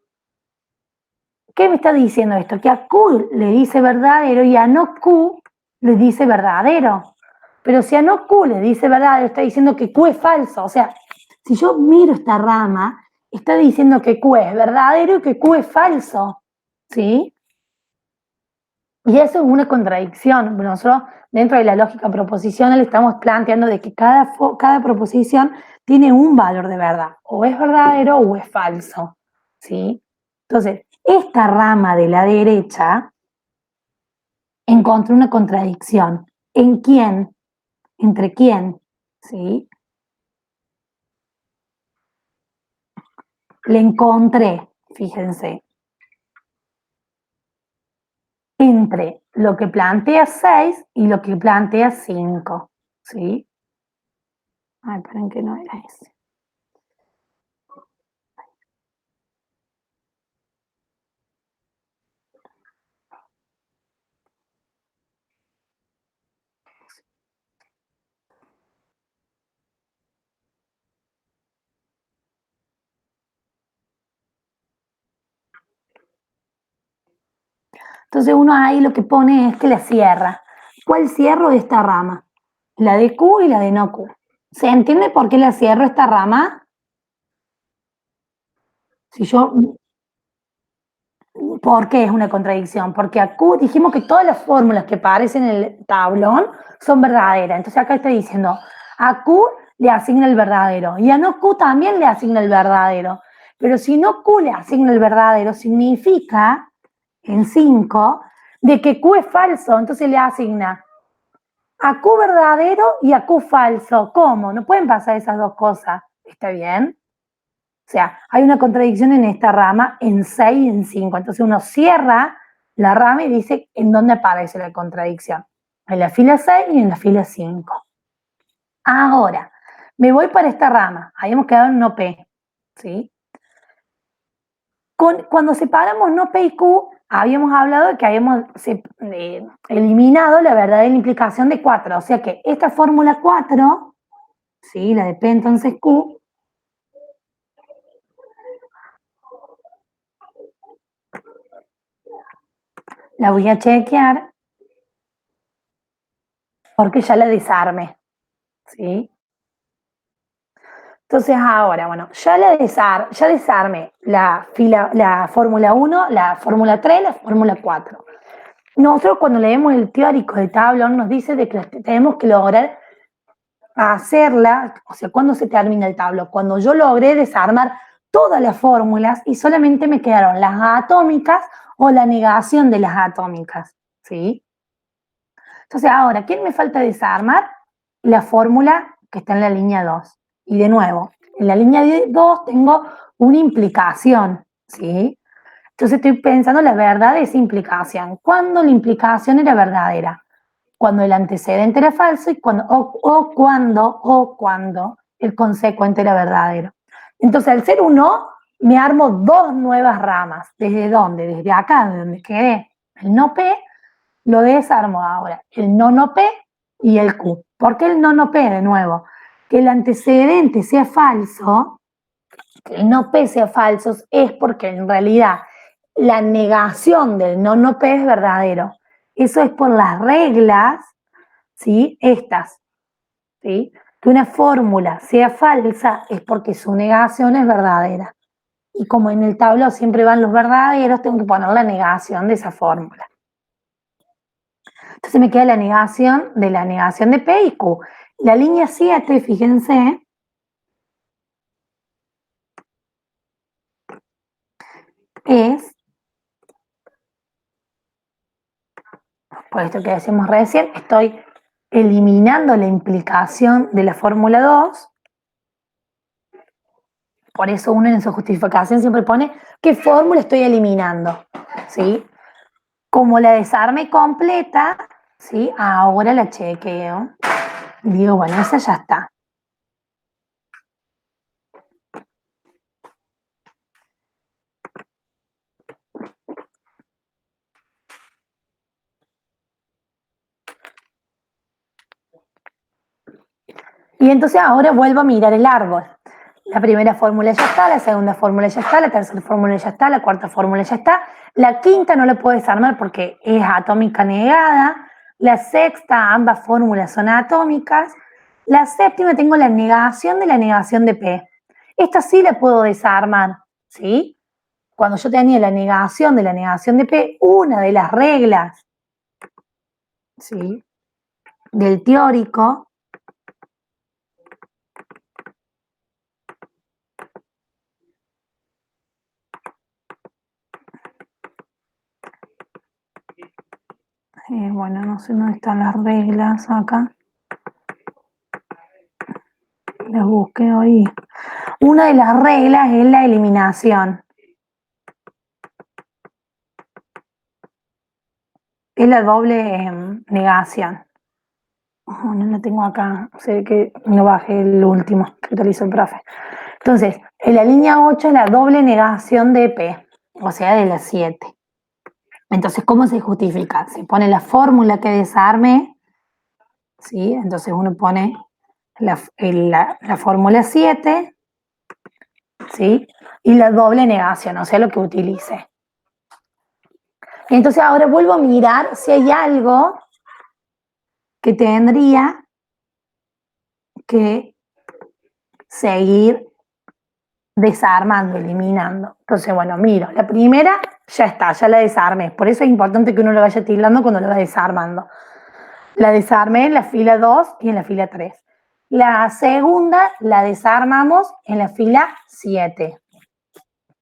¿qué me está diciendo esto? Que a Q le dice verdadero y a no Q le dice verdadero. Pero si a no Q le dice verdadero, está diciendo que Q es falso. O sea, si yo miro esta rama, está diciendo que Q es verdadero y que Q es falso. ¿Sí? Y eso es una contradicción. Nosotros, dentro de la lógica proposicional, estamos planteando de que cada proposición tiene un valor de verdad. O es verdadero o es falso. ¿Sí? Entonces, esta rama de la derecha encontró una contradicción. ¿En quién? ¿Entre quién? ¿Sí? Le encontré, fíjense, entre lo que plantea 6 y lo que plantea 5. ¿Sí? Ay, esperen que no era ese. Entonces uno ahí lo que pone es que la cierra. ¿Cuál cierro esta rama? La de Q y la de no Q. ¿Se entiende por qué la cierro esta rama? Si yo, ¿por qué es una contradicción? Porque a Q dijimos que todas las fórmulas que aparecen en el tablón son verdaderas. Entonces acá está diciendo, a Q le asigna el verdadero y a no Q también le asigna el verdadero. Pero si no Q le asigna el verdadero, significa, en 5, de que Q es falso, entonces le asigna a Q verdadero y a Q falso. ¿Cómo? No pueden pasar esas dos cosas. ¿Está bien? O sea, hay una contradicción en esta rama en 6 y en 5. Entonces uno cierra la rama y dice en dónde aparece la contradicción. En la fila 6 y en la fila 5. Ahora, me voy para esta rama. Habíamos quedado en no P, ¿sí? Cuando separamos no P y Q, habíamos hablado de que habíamos eliminado la verdadera implicación de 4. O sea que esta fórmula 4, ¿sí? La de P entonces Q, la voy a chequear porque ya la desarmé, ¿sí? Entonces ahora, bueno, ya desarmé la fórmula 1, la fórmula 3, la fórmula 4. Nosotros cuando leemos el teórico de tablón nos dice de que tenemos que lograr hacerla, o sea, ¿cuándo se termina el tablón? Cuando yo logré desarmar todas las fórmulas y solamente me quedaron las atómicas o la negación de las atómicas, ¿sí? Entonces ahora, ¿quién me falta desarmar? La fórmula que está en la línea 2. Y de nuevo, en la línea 2 tengo una implicación, ¿sí? Entonces estoy pensando la verdad de esa implicación. ¿Cuándo la implicación era verdadera? Cuando el antecedente era falso y cuando el consecuente era verdadero. Entonces, al ser uno, me armo dos nuevas ramas. ¿Desde dónde? Desde acá, de donde quedé el no P, lo desarmo ahora. El no P y el Q. ¿Por qué el no P de nuevo? Que el antecedente sea falso, que el no P sea falso, es porque en realidad la negación del no P es verdadero. Eso es por las reglas, ¿sí? Estas, ¿sí? Que una fórmula sea falsa es porque su negación es verdadera. Y como en el tablero siempre van los verdaderos, tengo que poner la negación de esa fórmula. Entonces me queda la negación de P y Q. La línea 7, fíjense, es, por esto que decimos recién, estoy eliminando la implicación de la fórmula 2. Por eso uno en su justificación siempre pone qué fórmula estoy eliminando, ¿sí? Como la desarme completa, ¿sí? Ahora la chequeo. Digo, bueno, esa ya está. Y entonces ahora vuelvo a mirar el árbol. La primera fórmula ya está, la segunda fórmula ya está, la tercera fórmula ya está, la cuarta fórmula ya está. La quinta no la puedo desarmar porque es atómica negada. La sexta, ambas fórmulas son atómicas. La séptima tengo la negación de P. Esta sí la puedo desarmar, ¿sí? Cuando yo tenía la negación de P, una de las reglas, ¿sí? Del teórico bueno, no sé dónde están las reglas acá. Las busqué hoy. Una de las reglas es la eliminación. Es la doble negación. Oh, no la tengo acá. Sé que no bajé el último que utilizó el profe. Entonces, en la línea 8 es la doble negación de P, o sea, de la 7. Entonces, ¿cómo se justifica? Se pone la fórmula que desarme, ¿sí? Entonces uno pone la fórmula 7, ¿sí? Y la doble negación, o sea, lo que utilice. Entonces ahora vuelvo a mirar si hay algo que tendría que seguir desarmando, eliminando. Entonces, bueno, miro, la primera ya está, ya la desarmé. Por eso es importante que uno lo vaya tildando cuando lo va desarmando. La desarmé en la fila 2 y en la fila 3. La segunda la desarmamos en la fila 7.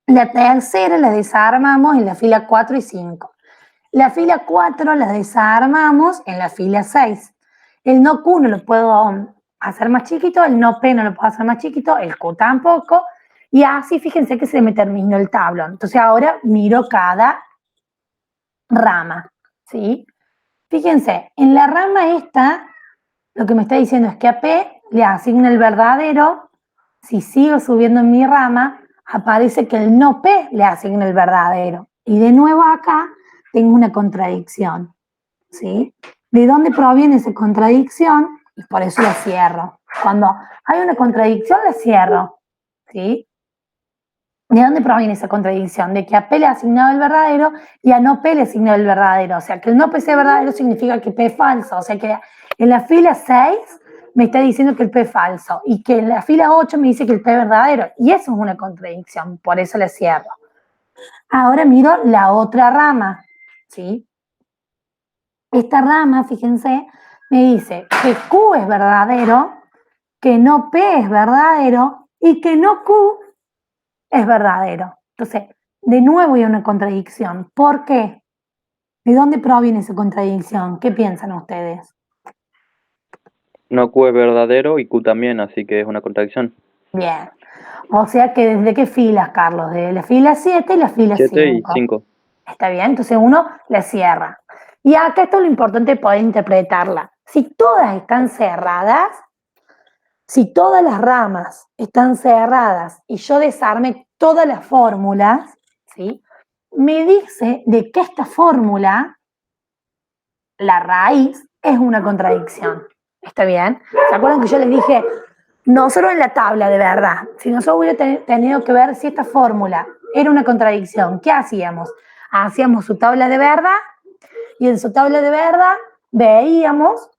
La tercera la desarmamos en la fila 4 y 5. La fila 4 la desarmamos en la fila 6. El no Q no lo puedo hacer más chiquito, el no P no lo puedo hacer más chiquito, el Q tampoco. Y así fíjense que se me terminó el tablón. Entonces ahora miro cada rama, ¿sí? Fíjense, en la rama esta, lo que me está diciendo es que a P le asigna el verdadero. Si sigo subiendo en mi rama, aparece que el no P le asigna el verdadero. Y de nuevo acá tengo una contradicción, ¿sí? ¿De dónde proviene esa contradicción? Y por eso la cierro. Cuando hay una contradicción, la cierro, ¿sí? ¿De dónde proviene esa contradicción? De que a P le asignado el verdadero y a no P le asignado el verdadero. O sea, que el no P sea verdadero significa que P es falso. O sea, que en la fila 6 me está diciendo que el P es falso y que en la fila 8 me dice que el P es verdadero. Y eso es una contradicción, por eso le cierro. Ahora miro la otra rama, ¿sí? Esta rama, fíjense, me dice que Q es verdadero, que no P es verdadero y que no Q es verdadero. Entonces, de nuevo hay una contradicción. ¿Por qué? ¿De dónde proviene esa contradicción? ¿Qué piensan ustedes? No Q es verdadero y Q también, así que es una contradicción. Bien. O sea que ¿desde qué filas, Carlos? De la fila 7 y la fila 7 y 5. 5. Está bien, entonces uno la cierra. Y acá esto es lo importante poder interpretarla. Si todas están cerradas, si todas las ramas están cerradas y yo desarme todas las fórmulas, ¿sí? Me dice de que esta fórmula, la raíz, es una contradicción. ¿Está bien? ¿Se acuerdan que yo les dije, no solo en la tabla de verdad, si nosotros hubiera tenido que ver si esta fórmula era una contradicción, ¿qué hacíamos? Hacíamos su tabla de verdad y en su tabla de verdad veíamos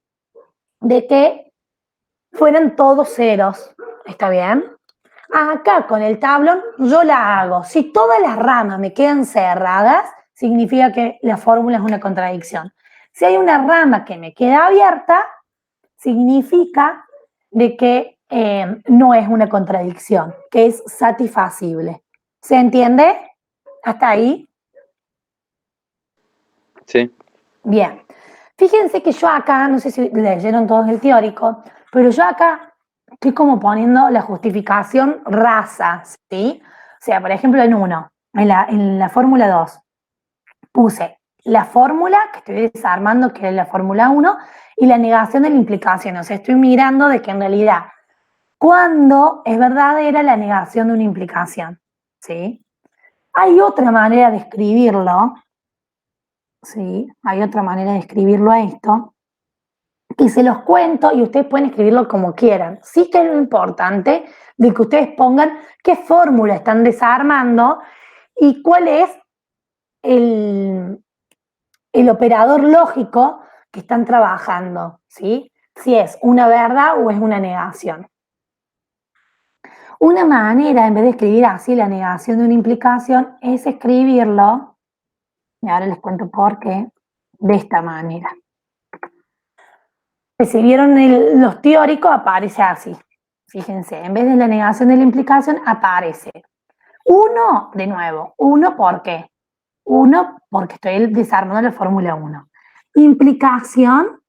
de que fueran todos ceros. ¿Está bien? Acá con el tablón yo la hago. Si todas las ramas me quedan cerradas, significa que la fórmula es una contradicción. Si hay una rama que me queda abierta, significa de que no es una contradicción, que es satisfacible. ¿Se entiende? ¿Hasta ahí? Sí. Bien. Fíjense que yo acá, no sé si leyeron todos el teórico, pero yo acá estoy como poniendo la justificación raza, ¿sí? O sea, por ejemplo, en la fórmula 2, puse la fórmula que estoy desarmando, que es la fórmula 1, y la negación de la implicación. O sea, estoy mirando de que en realidad, ¿cuándo es verdadera la negación de una implicación? ¿Sí? Hay otra manera de escribirlo, ¿sí? Hay otra manera de escribirlo a esto, y se los cuento y ustedes pueden escribirlo como quieran. Sí que es lo importante de que ustedes pongan qué fórmula están desarmando y cuál es el operador lógico que están trabajando, ¿sí? Si es una verdad o es una negación. Una manera, en vez de escribir así la negación de una implicación, es escribirlo, y ahora les cuento por qué, de esta manera. Si vieron los teóricos, aparece así. Fíjense, en vez de la negación de la implicación, aparece. Uno, de nuevo, uno, ¿por qué? Uno, porque estoy desarmando la fórmula 1. Implicación,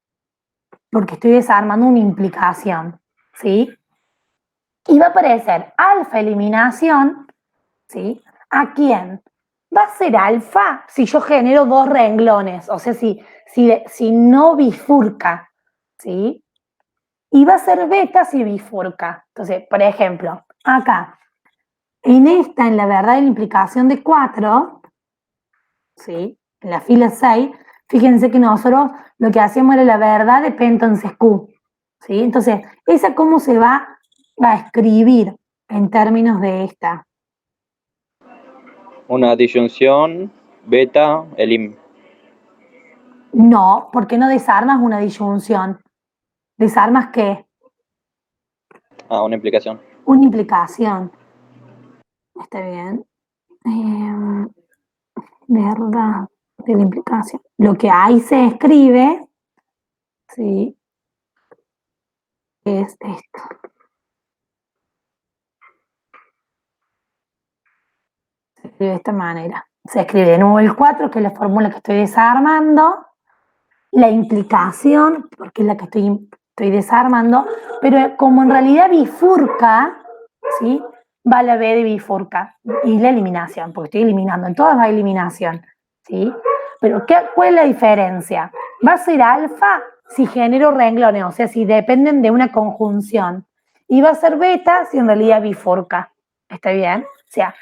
porque estoy desarmando una implicación, ¿sí? Y va a aparecer alfa eliminación, ¿sí? ¿A quién? Va a ser alfa si yo genero dos renglones, o sea, si no bifurca, ¿sí? Y va a ser beta si bifurca. Entonces, por ejemplo, acá, en la verdad de la implicación de 4, ¿sí? En la fila 6, fíjense que nosotros lo que hacíamos era la verdad de P entonces Q, ¿sí? Entonces, ¿esa cómo se va a escribir en términos de esta? Una disyunción beta elim. No, porque no desarmas una disyunción. ¿Desarmas qué? Ah, una implicación. Una implicación. Está bien. Verdad de la implicación. Lo que ahí se escribe, ¿sí? Es esto. Se escribe de esta manera. Se escribe de nuevo el 4, que es la fórmula que estoy desarmando, la implicación, porque es la que estoy desarmando, pero como en realidad bifurca, ¿sí? Va la B de bifurca y la eliminación, porque estoy eliminando, en todas va eliminación, ¿sí? Pero ¿cuál es la diferencia? Va a ser alfa si genero renglones, o sea, si dependen de una conjunción. Y va a ser beta si en realidad bifurca. ¿Está bien? O sea,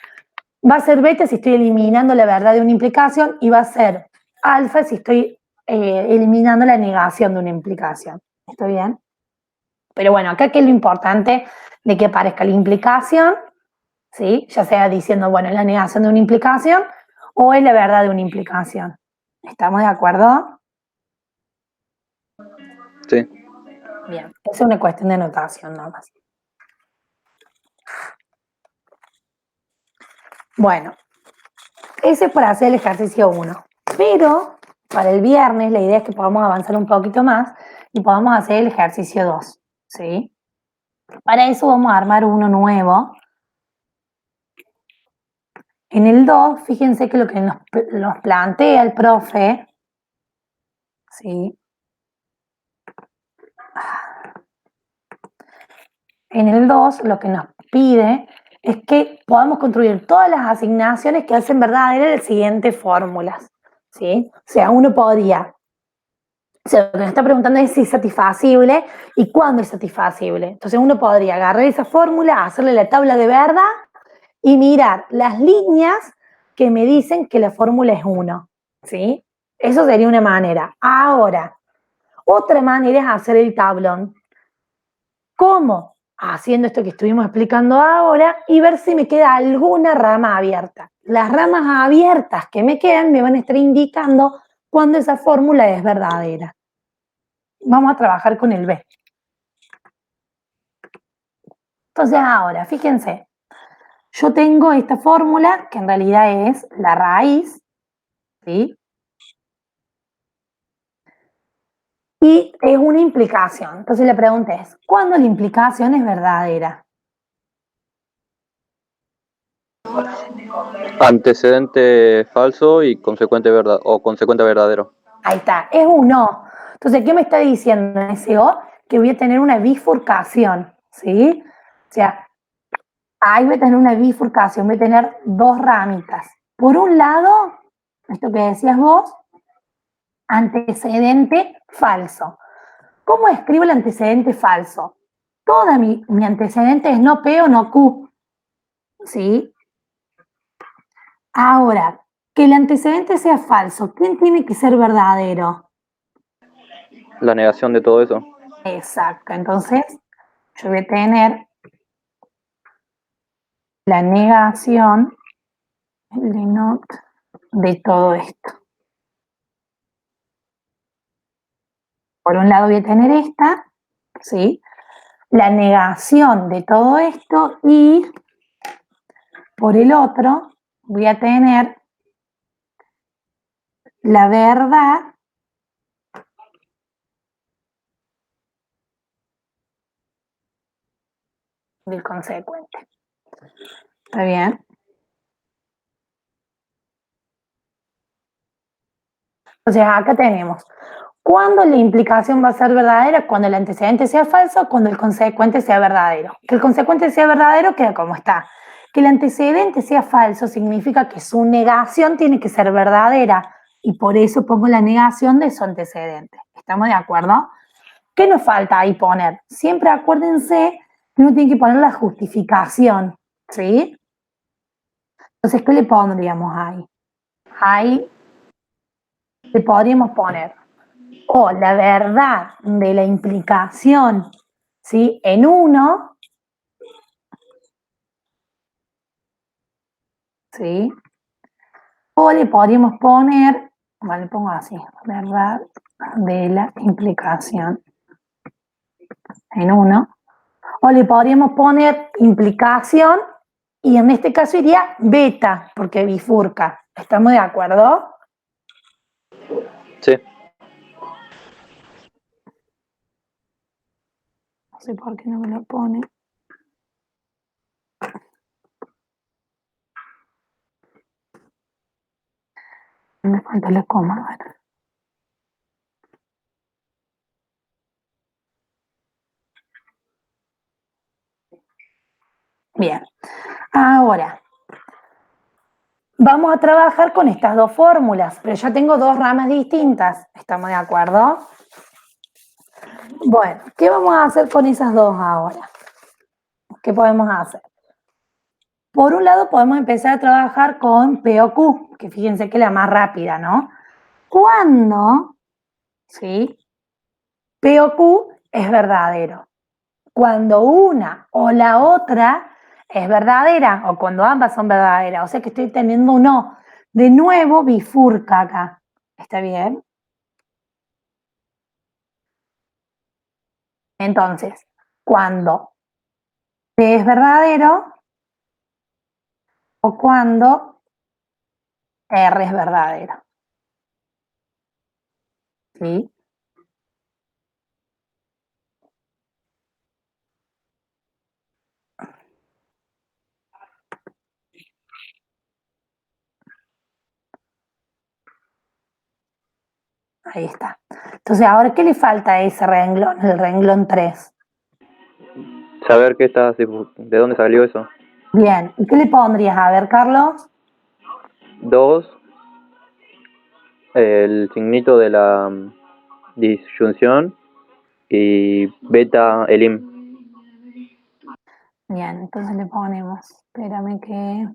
va a ser beta si estoy eliminando la verdad de una implicación y va a ser alfa si estoy eliminando la negación de una implicación. ¿Está bien? Pero bueno, acá que es lo importante de que aparezca la implicación, ¿sí? Ya sea diciendo, bueno, es la negación de una implicación o es la verdad de una implicación. ¿Estamos de acuerdo? Sí. Bien, es una cuestión de notación nada más. Bueno, ese es para hacer el ejercicio 1. Pero para el viernes la idea es que podamos avanzar un poquito más y podamos hacer el ejercicio 2, ¿sí? Para eso vamos a armar uno nuevo. En el 2, fíjense que lo que nos plantea el profe, ¿sí? En el 2 lo que nos pide es que podamos construir todas las asignaciones que hacen verdaderas las siguientes fórmulas, ¿sí? O sea, uno podría, o sea, lo que nos está preguntando es si es satisfacible y cuándo es satisfacible. Entonces uno podría agarrar esa fórmula, hacerle la tabla de verdad y mirar las líneas que me dicen que la fórmula es 1, ¿sí? Eso sería una manera. Ahora, otra manera es hacer el tablón. ¿Cómo? Haciendo esto que estuvimos explicando ahora y ver si me queda alguna rama abierta. Las ramas abiertas que me quedan me van a estar indicando cuándo esa fórmula es verdadera. Vamos a trabajar con el B. Entonces ahora, fíjense, yo tengo esta fórmula que en realidad es la raíz, ¿sí? Y es una implicación. Entonces la pregunta es, ¿cuándo la implicación es verdadera? Antecedente falso y consecuente verdad o consecuente verdadero. Ahí está, es un O. Entonces, ¿qué me está diciendo ese O? Que voy a tener una bifurcación, ¿sí? O sea, ahí voy a tener una bifurcación, voy a tener dos ramitas. Por un lado, esto que decías vos, antecedente falso. ¿Cómo escribo el antecedente falso? Toda mi antecedente es no P o no Q, ¿sí? Ahora, que el antecedente sea falso, ¿quién tiene que ser verdadero? La negación de todo eso. Exacto, entonces yo voy a tener la negación de todo esto. Por un lado voy a tener esta, ¿sí? La negación de todo esto y por el otro voy a tener la verdad del consecuente. ¿Está bien? Entonces acá tenemos, ¿cuándo la implicación va a ser verdadera? Cuando el antecedente sea falso, cuando el consecuente sea verdadero. Que el consecuente sea verdadero queda como está. Que el antecedente sea falso significa que su negación tiene que ser verdadera y por eso pongo la negación de su antecedente. ¿Estamos de acuerdo? ¿Qué nos falta ahí poner? Siempre acuérdense que uno tiene que poner la justificación, ¿sí? Entonces, ¿qué le pondríamos ahí? Ahí le podríamos poner o la verdad de la implicación, ¿sí? En uno, ¿sí? O le podríamos poner, bueno, le pongo así, verdad de la implicación en uno. O le podríamos poner implicación y en este caso iría beta, porque bifurca. ¿Estamos de acuerdo? Sí. No sé por qué no me lo pone. Me falta la coma, a ver. Bien. Ahora, Vamos a trabajar con estas dos fórmulas, pero ya tengo dos ramas distintas, ¿estamos de acuerdo? Bueno, ¿qué vamos a hacer con esas dos ahora? ¿Qué podemos hacer? Por un lado podemos empezar a trabajar con P o Q, que fíjense que es la más rápida, ¿no? Cuando, ¿sí? P o Q es verdadero. Cuando una o la otra es verdadera, o cuando ambas son verdaderas, o sea que estoy teniendo un O. De nuevo bifurca acá, ¿está bien? Entonces, cuando P es verdadero o cuando R es verdadero, ¿sí? Ahí está. Entonces, ahora, ¿qué le falta a ese renglón, el renglón 3? Saber qué está, de dónde salió eso. Bien, ¿y qué le pondrías? A ver, Carlos. 2, el signito de la disyunción y beta elim. Bien, entonces le ponemos, espérame que...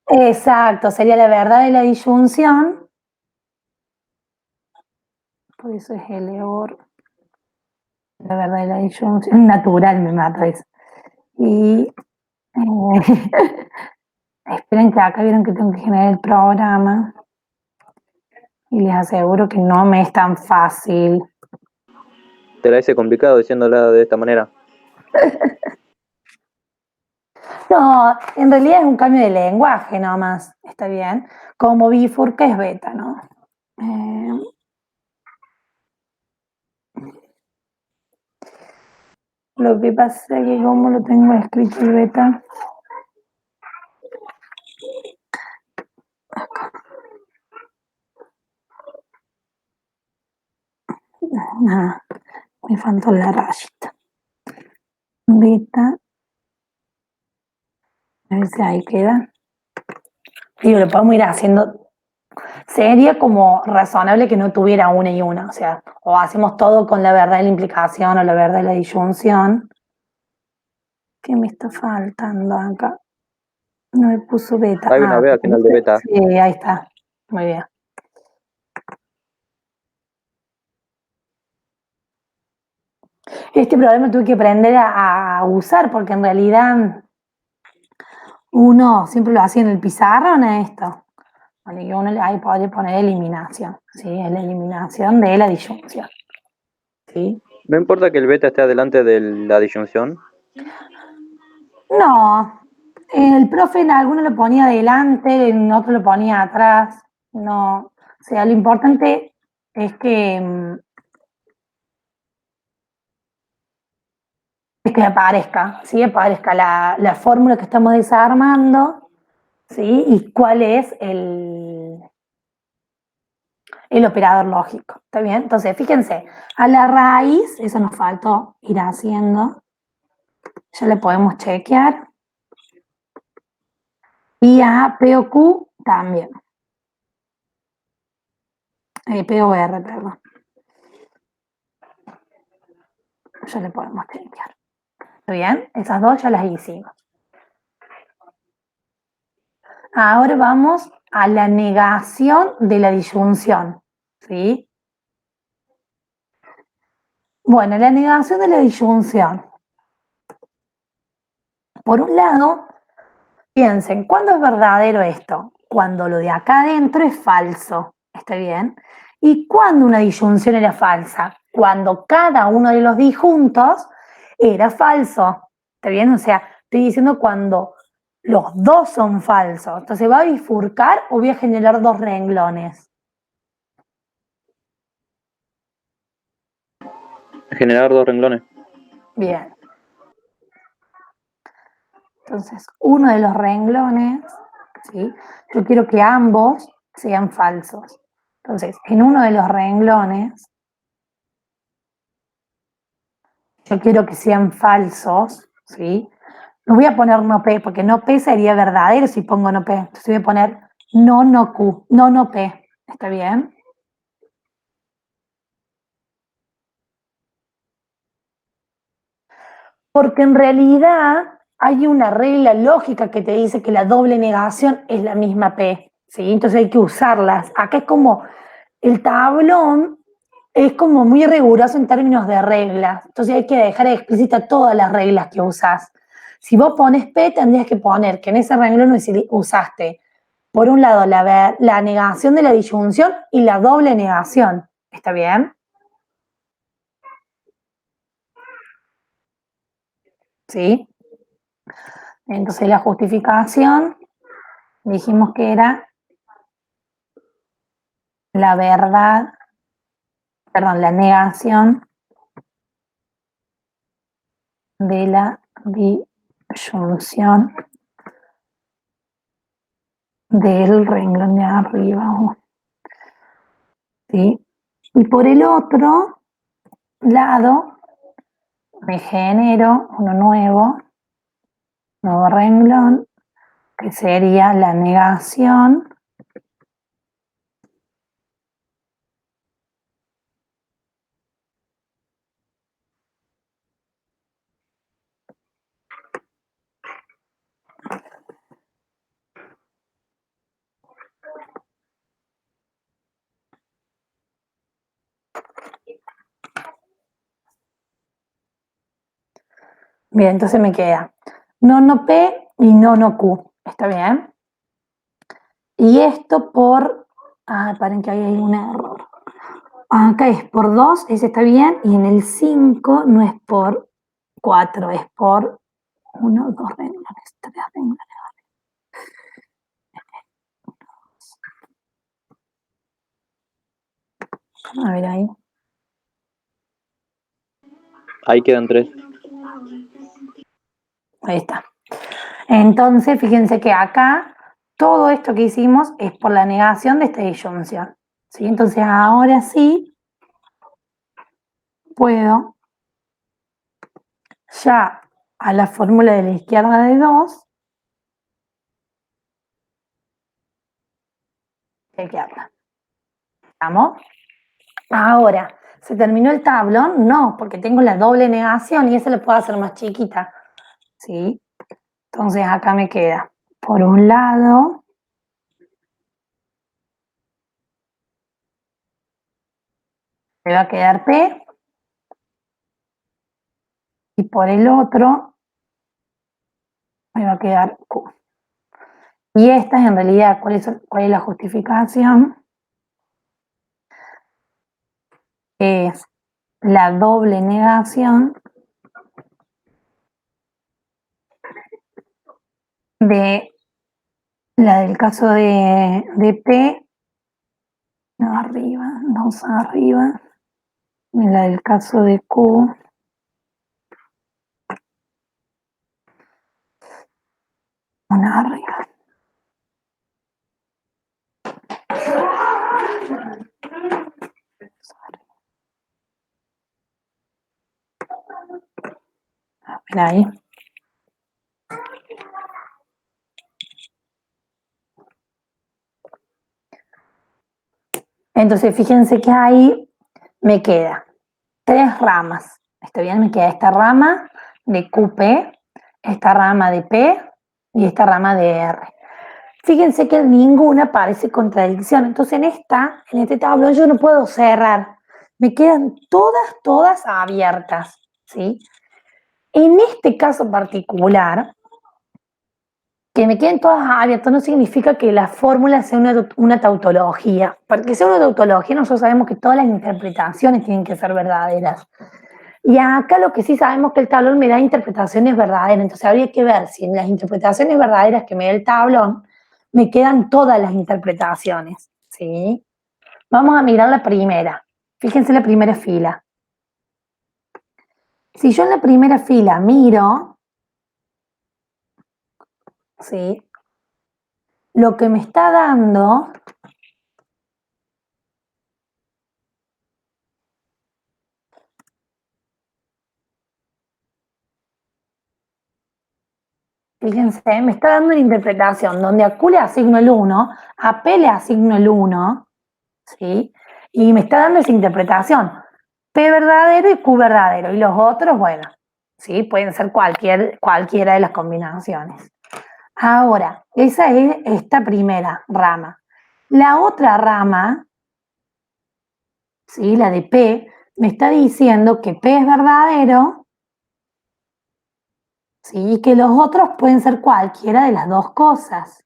Exacto, sería la verdad de la disyunción. Por eso es L-OR. La verdad de la disyunción natural me mata eso. Y esperen que acá vieron que tengo que generar el programa. Y les aseguro que no me es tan fácil. Te la hice complicado diciéndola de esta manera. No, en realidad es un cambio de lenguaje nomás, está bien. Como bifurca es beta, ¿no? Lo que pasa es que como lo tengo escrito el beta. Nada, me faltó la rayita. Beta. A ver si ahí queda. Digo, lo podemos ir haciendo. Sería como razonable que no tuviera una y una. O sea, o hacemos todo con la verdad de la implicación o la verdad de la disyunción. ¿Qué me está faltando acá? No me puso beta. Hay una B al final de beta. Sí, ahí está. Muy bien. Este problema tuve que aprender a usar porque en realidad uno siempre lo hacía en el pizarrón a esto. Bueno, y uno ahí podría poner eliminación, ¿sí? Es la eliminación de la disyunción, ¿sí? No importa que el beta esté adelante de la disyunción. No, el profe en alguno lo ponía adelante, en otro lo ponía atrás, no, o sea, lo importante es que aparezca, ¿sí? Aparezca la fórmula que estamos desarmando, ¿sí? Y cuál es el operador lógico, ¿está bien? Entonces, fíjense, a la raíz, eso nos faltó ir haciendo, ya le podemos chequear, y a P o Q también, P o R, perdón, ya le podemos chequear. ¿Está bien? Esas dos ya las hicimos. Ahora vamos a la negación de la disyunción, ¿sí? Bueno, la negación de la disyunción. Por un lado, piensen, ¿cuándo es verdadero esto? Cuando lo de acá adentro es falso, ¿está bien? ¿Y cuándo una disyunción era falsa? Cuando cada uno de los disjuntos era falso, ¿está bien? O sea, estoy diciendo cuando los dos son falsos. Entonces, ¿va a bifurcar o voy a generar dos renglones? Generar dos renglones. Bien. Entonces, uno de los renglones, ¿sí? Yo quiero que ambos sean falsos. Entonces, en uno de los renglones yo quiero que sean falsos, ¿sí? No voy a poner no P, porque no P sería verdadero si pongo no P. Entonces voy a poner no Q, no P. ¿Está bien? Porque en realidad hay una regla lógica que te dice que la doble negación es la misma P, ¿sí? Entonces hay que usarlas. Acá es como el tablón es como muy riguroso en términos de reglas, entonces hay que dejar explícita todas las reglas que usas. Si vos pones P, tendrías que poner que en ese renglón usaste, por un lado, la negación de la disyunción y la doble negación. ¿Está bien? ¿Sí? Entonces la justificación dijimos que era la verdad, perdón, la negación de la disyunción del renglón de arriba. ¿Sí? Y por el otro lado, me genero uno nuevo renglón, que sería la negación Bien, entonces me queda no P y no Q. ¿Está bien? Y esto por... Ah, paren que ahí hay un error. Acá es por 2, ese está bien. Y en el 5 no es por 4, es por 1, 2 renglones, 3 renglones. A ver ahí. Ahí quedan 3. Ahí está. Entonces, fíjense que acá todo esto que hicimos es por la negación de esta disyunción. ¿Sí? Entonces, ahora sí puedo ya a la fórmula de la izquierda de 2 chequearla. ¿Estamos? Ahora, ¿se terminó el tablón? No, porque tengo la doble negación y esa la puedo hacer más chiquita. ¿Sí? Entonces, acá me queda, por un lado, me va a quedar P, y por el otro me va a quedar Q. Y esta es en realidad, ¿cuál es la justificación? Es la doble negación de la del caso de P, no arriba, 2 arriba, y la del caso de Q, una arriba. A ver ahí. Entonces, fíjense que ahí me queda 3 ramas. ¿Está bien? Me queda esta rama de QP, esta rama de P y esta rama de R. Fíjense que en ninguna parece contradicción. Entonces, en este tablón yo no puedo cerrar. Me quedan todas abiertas, ¿sí? En este caso particular, que me queden todas abiertas no significa que la fórmula sea una tautología. Para que sea una tautología, nosotros sabemos que todas las interpretaciones tienen que ser verdaderas. Y acá lo que sí sabemos es que el tablón me da interpretaciones verdaderas. Entonces habría que ver si en las interpretaciones verdaderas que me da el tablón me quedan todas las interpretaciones. ¿Sí? Vamos a mirar la primera. Fíjense la primera fila. Si yo en la primera fila miro, ¿sí? Lo que me está dando Fíjense, me está dando una interpretación donde a Q le asigno el 1, a P le asigno el 1, ¿sí? Y me está dando esa interpretación. P verdadero y Q verdadero. Y los otros, bueno, ¿sí? Pueden ser cualquiera de las combinaciones. Ahora, esa es esta primera rama. La otra rama, ¿sí? La de P, me está diciendo que P es verdadero, ¿sí? Y que los otros pueden ser cualquiera de las dos cosas,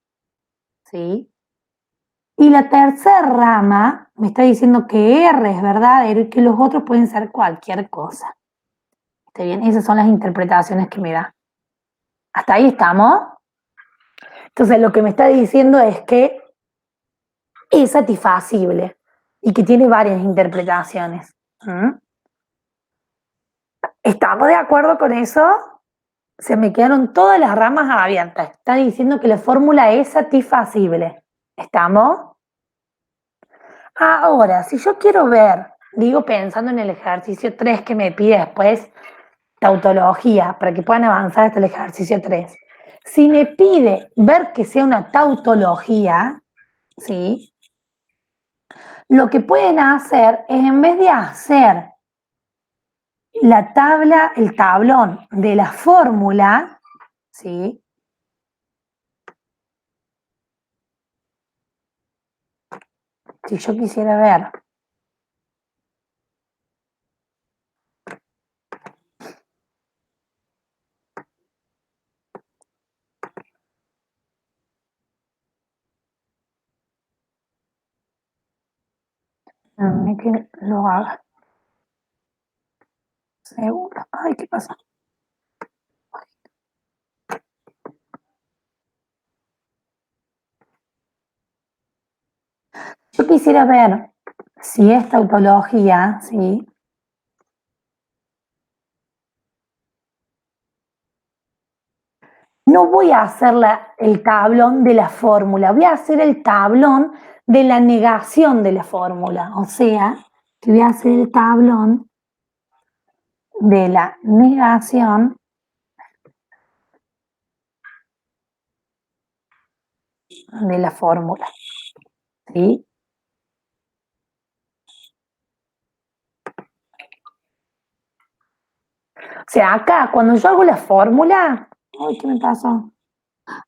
¿sí? Y la tercera rama me está diciendo que R es verdadero y que los otros pueden ser cualquier cosa. ¿Está bien? Esas son las interpretaciones que me da. ¿Hasta ahí estamos? Entonces lo que me está diciendo es que es satisfacible y que tiene varias interpretaciones. ¿Mm? ¿Estamos de acuerdo con eso? Se me quedaron todas las ramas abiertas. Está diciendo que la fórmula es satisfacible. ¿Estamos? Ahora, si yo quiero ver, digo pensando en el ejercicio 3 que me pide después, tautología, para que puedan avanzar hasta el ejercicio 3. Si me pide ver que sea una tautología, ¿sí? Lo que pueden hacer es, en vez de hacer la tabla, el tablón de la fórmula, ¿sí? Si yo quisiera ver que lo haga, seguro. Ay, ¿qué pasa? Yo quisiera ver si esta tautología, ¿sí? No voy a hacer el tablón de la fórmula, voy a hacer el tablón de la negación de la fórmula. O sea, que voy a hacer el tablón de la negación de la fórmula. ¿Sí? O sea, acá, cuando yo hago la fórmula, ay, ¿qué me pasó?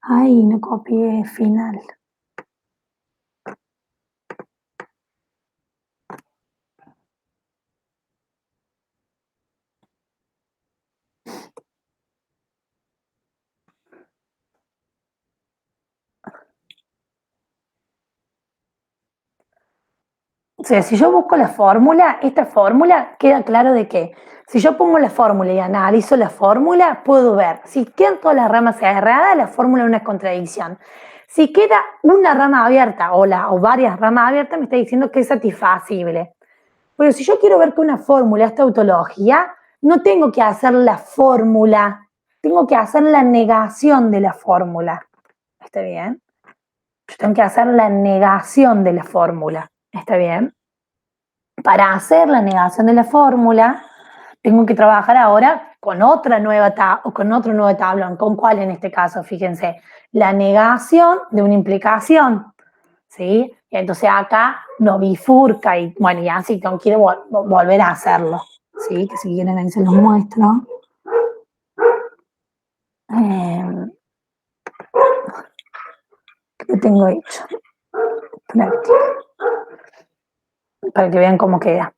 Ay, no copié final. O sea, si yo busco la fórmula, esta fórmula queda claro de que si yo pongo la fórmula y analizo la fórmula, puedo ver si quedan todas las ramas cerradas, la fórmula es una contradicción. Si queda una rama abierta o varias ramas abiertas, me está diciendo que es satisfacible. Pero si yo quiero ver que una fórmula es tautología, no tengo que hacer la fórmula, tengo que hacer la negación de la fórmula. ¿Está bien? Yo tengo que hacer la negación de la fórmula. ¿Está bien? Para hacer la negación de la fórmula, tengo que trabajar ahora con otra con otro nuevo tablón. ¿Con cuál en este caso? Fíjense, la negación de una implicación, ¿sí? Y entonces acá no bifurca y bueno, ya sí tengo que volver a hacerlo, ¿sí? Que si quieren ahí se los muestro. ¿Qué tengo hecho? Para que vean cómo queda.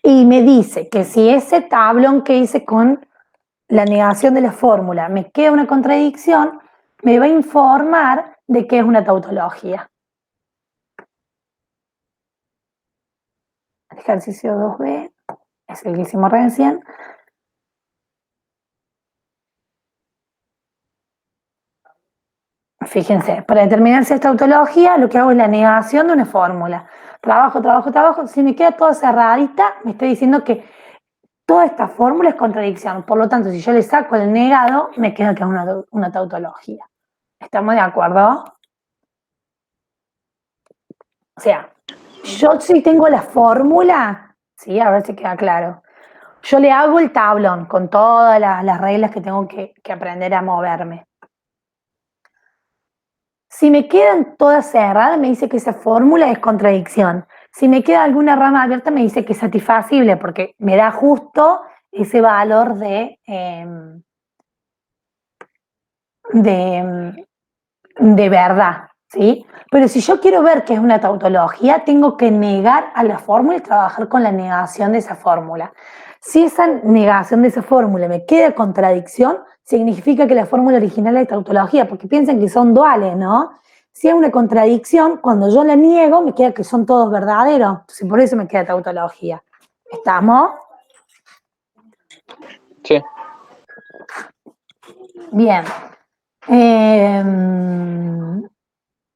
Y me dice que si ese tablón que hice con la negación de la fórmula me queda una contradicción, me va a informar de qué es una tautología. El ejercicio 2b es el que hicimos recién. Fíjense, para determinar si es tautología, lo que hago es la negación de una fórmula. Trabajo, trabajo, trabajo. Si me queda toda cerradita, me está diciendo que toda esta fórmula es contradicción. Por lo tanto, si yo le saco el negado, me queda que es una tautología. ¿Estamos de acuerdo? O sea, yo si tengo la fórmula, ¿sí? A ver si queda claro. yo le hago el tablón con todas las reglas que tengo que aprender a moverme. Si me quedan todas cerradas, me dice que esa fórmula es contradicción. Si me queda alguna rama abierta, me dice que es satisfacible, porque me da justo ese valor de verdad, ¿sí? Pero si yo quiero ver qué es una tautología, tengo que negar a la fórmula y trabajar con la negación de esa fórmula. Si esa negación de esa fórmula me queda contradicción, significa que la fórmula original es tautología, porque piensan que son duales, ¿no? Si es una contradicción, cuando yo la niego, me queda que son todos verdaderos. Entonces, por eso me queda tautología. ¿Estamos? Sí. Bien.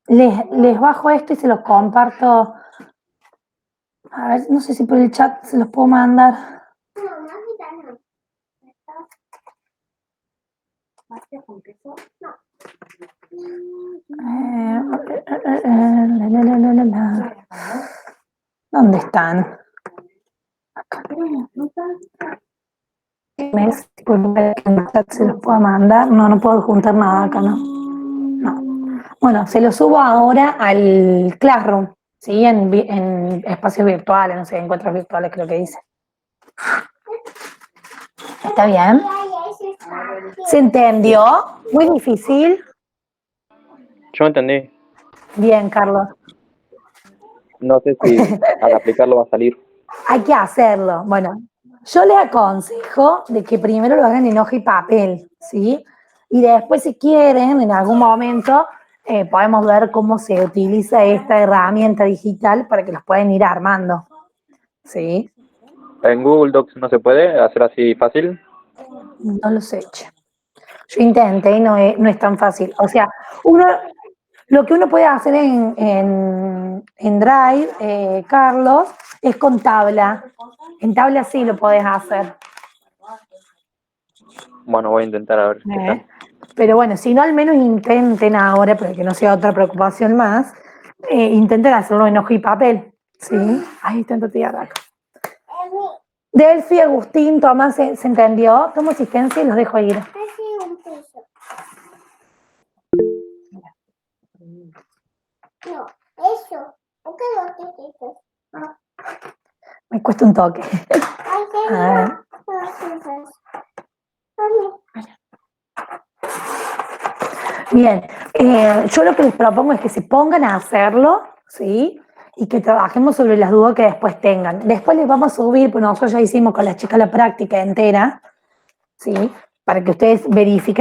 Les bajo esto y se los comparto. A ver, no sé si por el chat se los puedo mandar. ¿Dónde están? Acá. ¿Se los puedo mandar? No, no puedo juntar nada acá, ¿no? No. Bueno, se los subo ahora al Classroom, ¿sí? En espacios virtuales, no sé, encuentros virtuales creo que dice. ¿Está bien? ¿Se entendió? ¿Muy difícil? Yo entendí. Bien, Carlos. No sé si al aplicarlo va a salir. Hay que hacerlo. Bueno, yo les aconsejo de que primero lo hagan en hoja y papel, ¿sí? Y después, si quieren, en algún momento, podemos ver cómo se utiliza esta herramienta digital para que los puedan ir armando, ¿sí? ¿En Google Docs no se puede hacer así fácil? No los he hecho. Yo intenté y no es tan fácil. O sea, lo que uno puede hacer en Drive, Carlos, es con tabla. En tabla sí lo podés hacer. Bueno, voy a intentar a ver qué tal. Pero bueno, si no, al menos intenten ahora, para que no sea otra preocupación más, intenten hacerlo en hoja y papel. ¿Sí? Ahí intento tirar acá. Delphi, Agustín, Tomás, ¿se entendió? Tomo asistencia y los dejo ir. No, eso. ¿Por qué lo haces eso? Me cuesta un toque. A ver. Bien, yo lo que les propongo es que se pongan a hacerlo, ¿sí? Y que trabajemos sobre las dudas que después tengan. Después les vamos a subir, pues nosotros ya hicimos con las chicas la práctica entera, ¿sí? Para que ustedes verifiquen